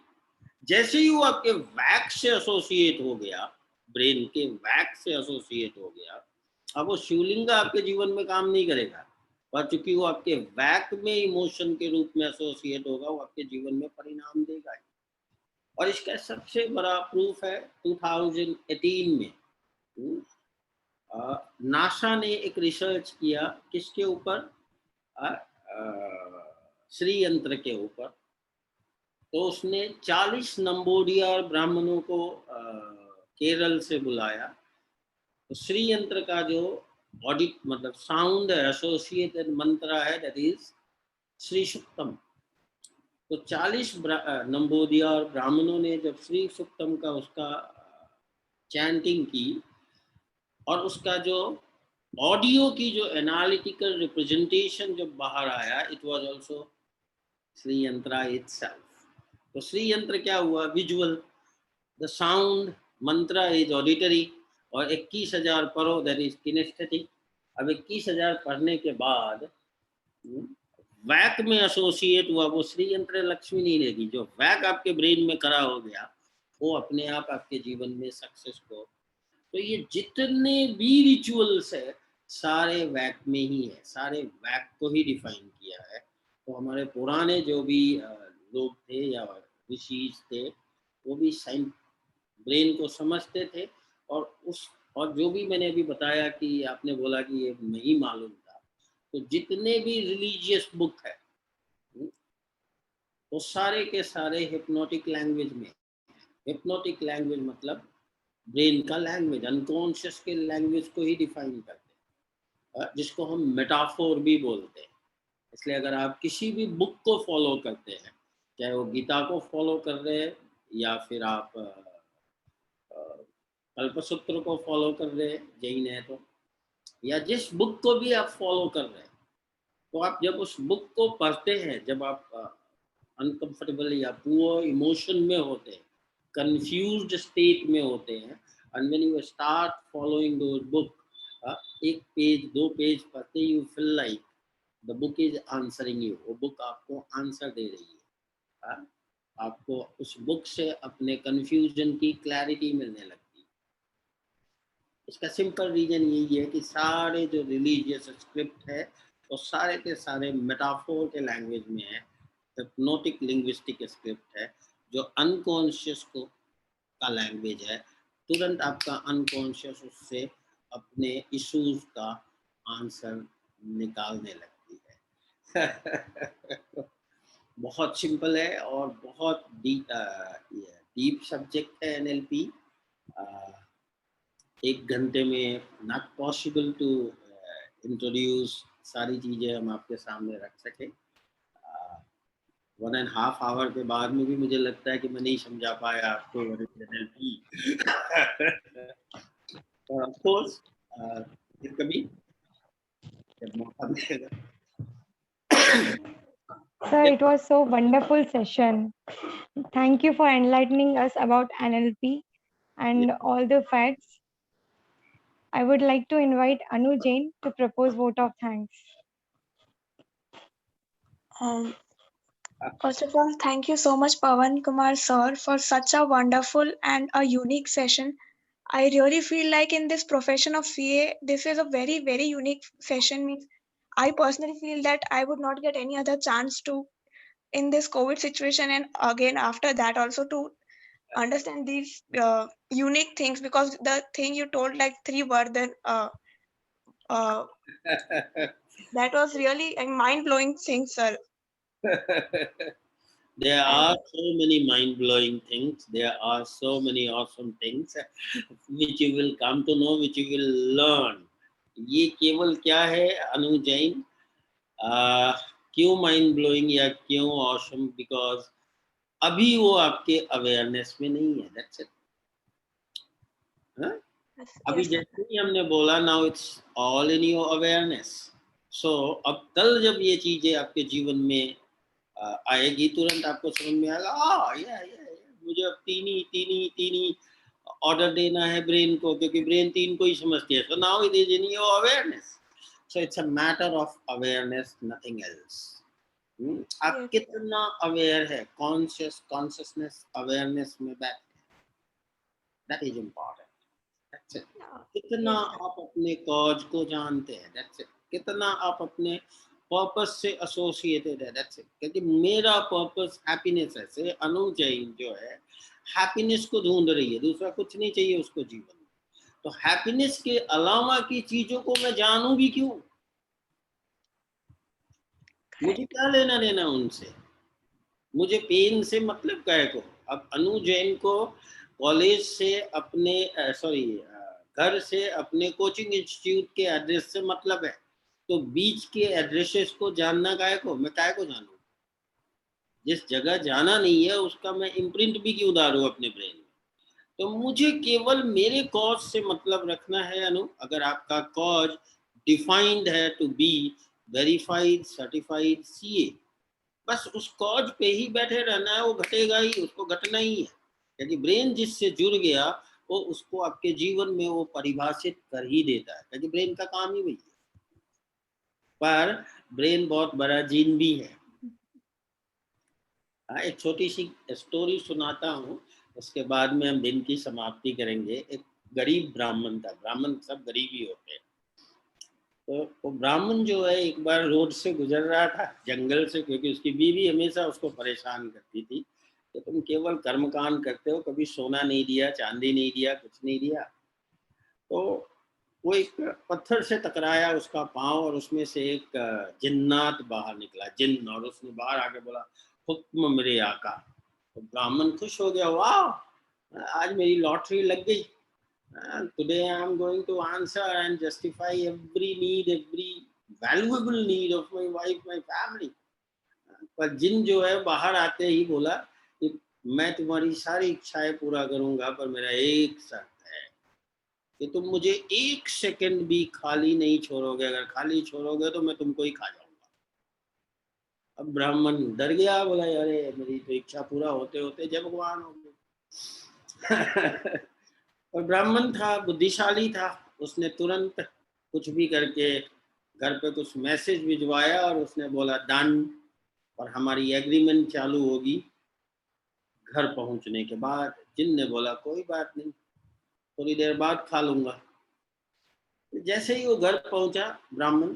जैसे ही वो आपके वैक से एसोसिएट हो गया, ब्रेन के वैक से एसोसिएट हो गया, अब वो शिवलिंग आपके जीवन में काम नहीं करेगा, और चूंकि वो आपके वैक में इमोशन के रूप में एसोसिएट होगा, वो आपके जीवन में परिणाम देगा। और इसका सबसे बड़ा प्रूफ है 2018 में नासा ने एक रिसर्च किया, किसके ऊपर, श्री यंत्र के ऊपर। तो उसने 40 नंबोडिया ब्राह्मणों को केरल से बुलाया। तो श्री यंत्र का जो ऑडिट मतलब साउंड एसोसिएटेड मंत्र है, दैट इज श्री सुक्तम। तो 40 नंबोदिया और ब्राह्मणों ने जब श्री सुक्तम का उसका चैंटिंग की, और उसका जो ऑडियो की जो एनालिटिकल रिप्रेजेंटेशन जब बाहर आया, इट वाज आल्सो श्री यंत्र इटसेल्फ। तो श्री यंत्र क्या हुआ, विजुअल, द साउंड, मंत्र इज ऑडिटरी, और 21,000 पढ़ो, दैट इज किनेस्थेटिक। अब 21,000 पढ़ने के बाद वैक में एसोसिएट हुआ, वो श्री यंत्र लक्ष्मी नहीं रहेगी। जो वैक आपके ब्रेन में खड़ा हो गया, वो अपने आप आपके जीवन में सक्सेस को। तो ये जितने भी रिचुअल्स है, सारे वैक में ही है, सारे वैक को ही डिफाइन किया है। तो हमारे पुराने जो भी लोग थे या ऋषि थे, वो भी ब्रेन को समझते थे। और जो भी मैंने अभी बताया कि आपने बोला कि ये नहीं मालूम था, तो जितने भी रिलीजियस बुक है, वो सारे के सारे हिप्नोटिक लैंग्वेज में। हिप्नोटिक लैंग्वेज मतलब ब्रेन का लैंग्वेज, अनकॉन्शियस के लैंग्वेज को ही डिफाइन करते हैं, जिसको हम मेटाफोर भी बोलते हैं। इसलिए अगर आप किसी भी बुक को फॉलो करते हैं, चाहे वो गीता को फॉलो कर रहे हैं, या फिर आप कल्पसूत्र को फॉलो कर रहे हैं, जैन है तो, या जिस बुक को भी आप फॉलो कर रहे हैं, तो आप जब उस बुक को पढ़ते हैं, जब आप अनकंफर्टेबल या पुअर इमोशन में होते हैं, कंफ्यूज्ड स्टेट में होते हैं, and when you start following those book, एक पेज 2 पेज पढ़ते, you feel like the book is answering you, वो बुक आपको आंसर दे रही है। हाँ? आपको उस बुक से अपने कंफ्यूजन की क्लैरिटी मिलने लगती है। इसका सिंपल रीजन यही है कि सारे जो रिलीजियस स्क्रिप्ट है वो सारे के सारे मेटाफोर के लैंग्वेज में है, हिप्नोटिक लिंग्विस्टिक स्क्रिप्ट है, जो अनकॉन्शियस को का लैंग्वेज है। तुरंत आपका अनकॉन्शियस उससे अपने इश्यूज का आंसर निकालने लगती है। बहुत सिंपल है और बहुत डीप सब्जेक्ट है एनएलपी। 1 घंटे में नॉट पॉसिबल टू इंट्रोड्यूस सारी चीज़ें हम आपके सामने रख सके। 1.5 आवर के बाद में भी मुझे लगता है कि मैं नहीं समझा पाया आपको एनएलपी। और ऑफ कोर्स कभी जब मौका मिलेगा। Sir, it was so wonderful session. Thank you for enlightening us about NLP and all the facts. I would like to invite Anu Jain to propose vote of thanks. Um, First of all, thank you so much, Pawan Kumar sir, for such a wonderful and a unique session. I really feel like in this profession of CA, this is a very, very unique session. Means I personally feel that I would not get any other chance to in this COVID situation, and again after that also to understand these unique things, because the thing you told like 3 Vardhan, uh, that was really a mind blowing thing, sir. There are so many mind-blowing things. There are so many awesome things which you will come to know, which you will learn. ये केवल क्या है अनु जैन, क्यों mind blowing या क्यों awesome? Because अभी वो आपके अवेयरनेस में नहीं है, दैट्स इट। अभी Yes, sir. जैसे ही हमने बोला now it's all in your awareness. So अब कल जब ये चीजें आपके जीवन में आएगी, तुरंत आपको समझ में आएगा मुझे अब तीन ही ऑर्डर देना है ब्रेन को, क्योंकि ब्रेन 3 को ही समझती है। So now it is in your awareness. So it's a matter of awareness, nothing else. आप Yes. कितना अवेयर है, कॉन्शियसनेस अवेयरनेस में बैठे, that is important. That's it. कितना Yes, sir. आप अपने कॉज को जानते हैं, दैट्स इट। कितना आप अपने पर्पस से एसोसिएटेड है, दैट्स इट। क्योंकि मेरा पर्पस हैप्पीनेस है। से अनु जैन जो है हैप्पीनेस को ढूंढ रही है, दूसरा कुछ नहीं चाहिए उसको जीवन में। तो हैप्पीनेस के अलावा की चीजों को मैं जानूं भी क्यों? मुझे क्या लेना देना उनसे? मुझे पेन से मतलब क्या है को? अब अनु जैन को कॉलेज से अपने घर से अपने कोचिंग इंस्टीट्यूट के एड्रेस से मतलब है, तो बीच के एड्रेसेस को जानना काय को? मैं काय को जानूं? जिस जगह जाना नहीं है उसका मैं इम्प्रिंट भी क्यों डालूं अपने ब्रेन में? तो मुझे केवल मेरे कॉज से मतलब रखना है अनु। अगर आपका कॉज डिफाइंड है to be verified certified CA, बस उस कॉज पे ही बैठे रहना है, वो घटेगा ही, उसको घटना ही है। क्योंकि ब्रेन जिससे जुड़ गया वो उसको आपके जीवन में वो परिभाषित कर ही देता है, क्योंकि ब्रेन का काम ही वही है। पर ब्रेन बहुत बड़ा जीन भी है। एक छोटी सी स्टोरी सुनाता हूँ, उसके बाद में हम दिन की समाप्ति करेंगे। एक गरीब ब्राह्मण था, ब्राह्मण सब गरीब ही होते हैं। तो वो ब्राह्मण जो है एक बार रोड से गुजर रहा था जंगल से, क्योंकि उसकी बीवी हमेशा उसको परेशान करती थी कि तुम केवल कर्मकांड करते हो, कभी सोना नहीं दिया, चांदी नहीं दिया, कुछ नहीं दिया। तो वो एक पत्थर से टकराया उसका पांव, और उसमें से एक जिन्नात बाहर निकला, जिन्न, और उसने बाहर आके बोला हुक्म मेरे आका। तो ब्राह्मण खुश हो गया, वाह आज मेरी लॉटरी लग गई। Today I am going to answer and justify every need, every valuable need of my wife, my family. पर जिन जो है बाहर आते ही बोला कि मैं तुम्हारी सारी इच्छाएं पूरा करूंगा, पर मेरा एक शर्त है कि तुम मुझे 1 सेकंड भी खाली नहीं छोड़ोगे। अगर खाली छोड़ोगे तो मैं तुमको ही खा जाऊंगा। अब ब्राह्मण डर गया, बोला अरे मेरी तो इच्छा पूरा होते होते जय भगवान हो गए। और ब्राह्मण था, बुद्धिशाली था, उसने तुरंत कुछ भी करके घर पे कुछ मैसेज भिजवाया और उसने बोला डन, और हमारी एग्रीमेंट चालू होगी घर पहुंचने के बाद। जिन ने बोला कोई बात नहीं, थोड़ी देर बाद खा लूंगा। जैसे ही वो घर पहुंचा ब्राह्मण,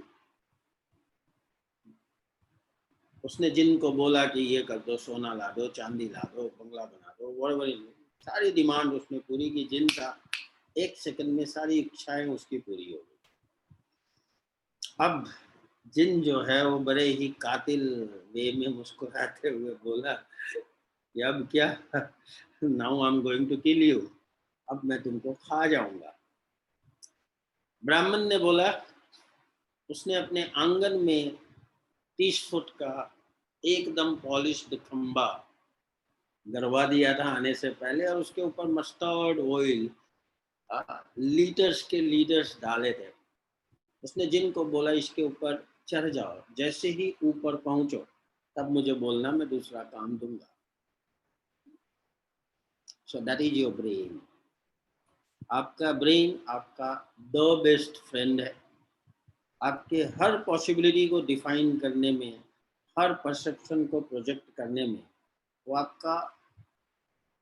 उसने जिन को बोला कि ये कर दो, सोना ला दो, चांदी ला दो, बंगला बना दो, बड़ी सारी डिमांड उसने पूरी की। जिन का 1 सेकंड में सारी इच्छाएं उसकी पूरी हो गई। अब जिन जो है वो बड़े ही कातिल वे में मुस्कुराते हुए बोला कि अब क्या, now I am going to kill you, अब मैं तुमको खा जाऊंगा। ब्राह्मण ने बोला, उसने अपने आंगन में 30 फुट का एकदम पॉलिश्ड खंबा गड़वा दिया था आने से पहले, और उसके ऊपर मस्टर्ड ऑयल लीटर्स के लीटर्स डाले थे। उसने जिन को बोला इसके ऊपर चढ़ जाओ, जैसे ही ऊपर पहुंचो तब मुझे बोलना, मैं दूसरा काम दूंगा। So that is your brain. आपका ब्रेन आपका द बेस्ट फ्रेंड है। आपके हर पॉसिबिलिटी को डिफाइन करने में, हर परसेप्शन को प्रोजेक्ट करने में वो आपका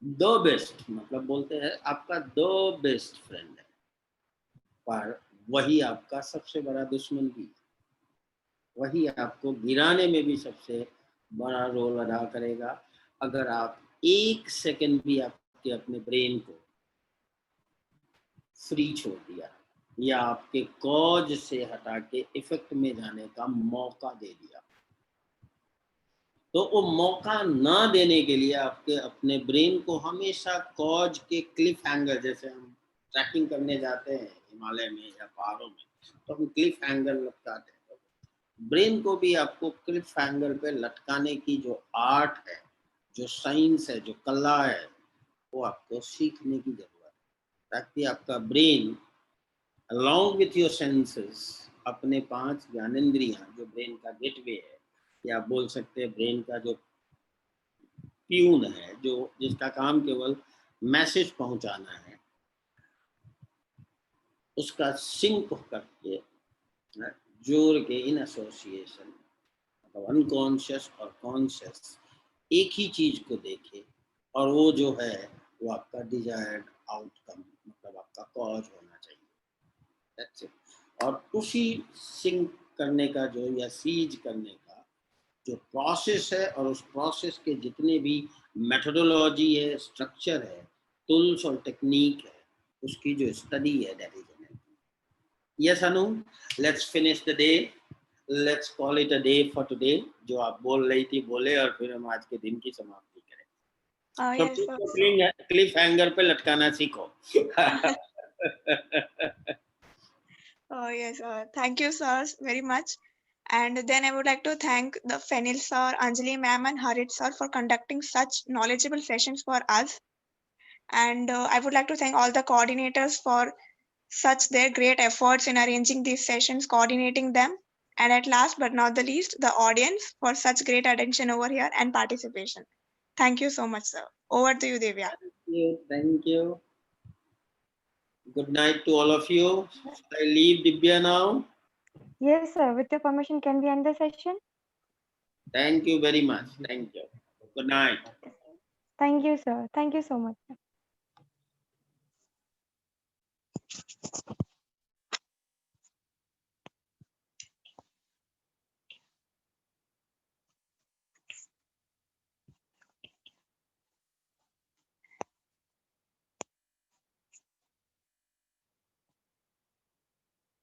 द बेस्ट, मतलब बोलते हैं आपका द बेस्ट फ्रेंड है, पर वही आपका सबसे बड़ा दुश्मन भी है। वही आपको गिराने में भी सबसे बड़ा रोल अदा करेगा। अगर आप 1 सेकंड भी आपके अपने ब्रेन को फ्री छोड़ दिया, या आपके कॉज से हटा के इफेक्ट में जाने का मौका दे दिया, तो वो मौका ना देने के लिए आपके अपने ब्रेन को हमेशा कॉज के क्लिफ हैंगर, जैसे हम ट्रैकिंग करने जाते हैं हिमालय में या पहाड़ों में, तो हम क्लिफ हैंगर लटकाते हैं। ब्रेन को भी आपको क्लिफ हैंगर पे लटकाने की जो आर्ट है, जो साइंस है, जो कला है, वो आपको सीखने की जरूरत है, ताकि आपका brain along with your senses, अपने 5 ज्ञानेंद्रियां जो ब्रेन का गेटवे है, या बोल सकते हैं ब्रेन का जो प्यून है, जो जिसका काम केवल मैसेज पहुंचाना है, उसका सिंक करके जोड़ के इन एसोसिएशन, मतलब अनकॉन्शियस और कॉन्शियस एक ही चीज को देखे, और वो जो है वो आपका डिजायर्ड आउटकम, मतलब आपका कॉज होना चाहिए। That's it. और उसी सिंक करने का जो, या सीज करने का जो प्रोसेस है, और उस प्रोसेस के जितने भी मेथोडोलॉजी है, स्ट्रक्चर है, टूल्स और टेक्निक है, उसकी जो स्टडी है, that is yes Anu, let's finish the day, let's call it a day for today. जो आप बोल रही थी बोले, और फिर हम आज के दिन की समाप्ति करें। Yes, sir. क्लिफ हैंगर पे लटकाना सीखो। Oh, yes, thank you, sir, very much. And then I would like to thank the Fenil sir, Anjali ma'am, and Harit sir for conducting such knowledgeable sessions for us. And I would like to thank all the coordinators for such their great efforts in arranging these sessions, coordinating them. And at last but not the least, the audience for such great attention over here and participation. Thank you so much, sir. Over to you, Divya. Thank you. Good night to all of you. Should I leave Divya now? Yes, sir. With your permission, can we end the session? Thank you very much. Thank you. Good night. Thank you, sir. Thank you so much.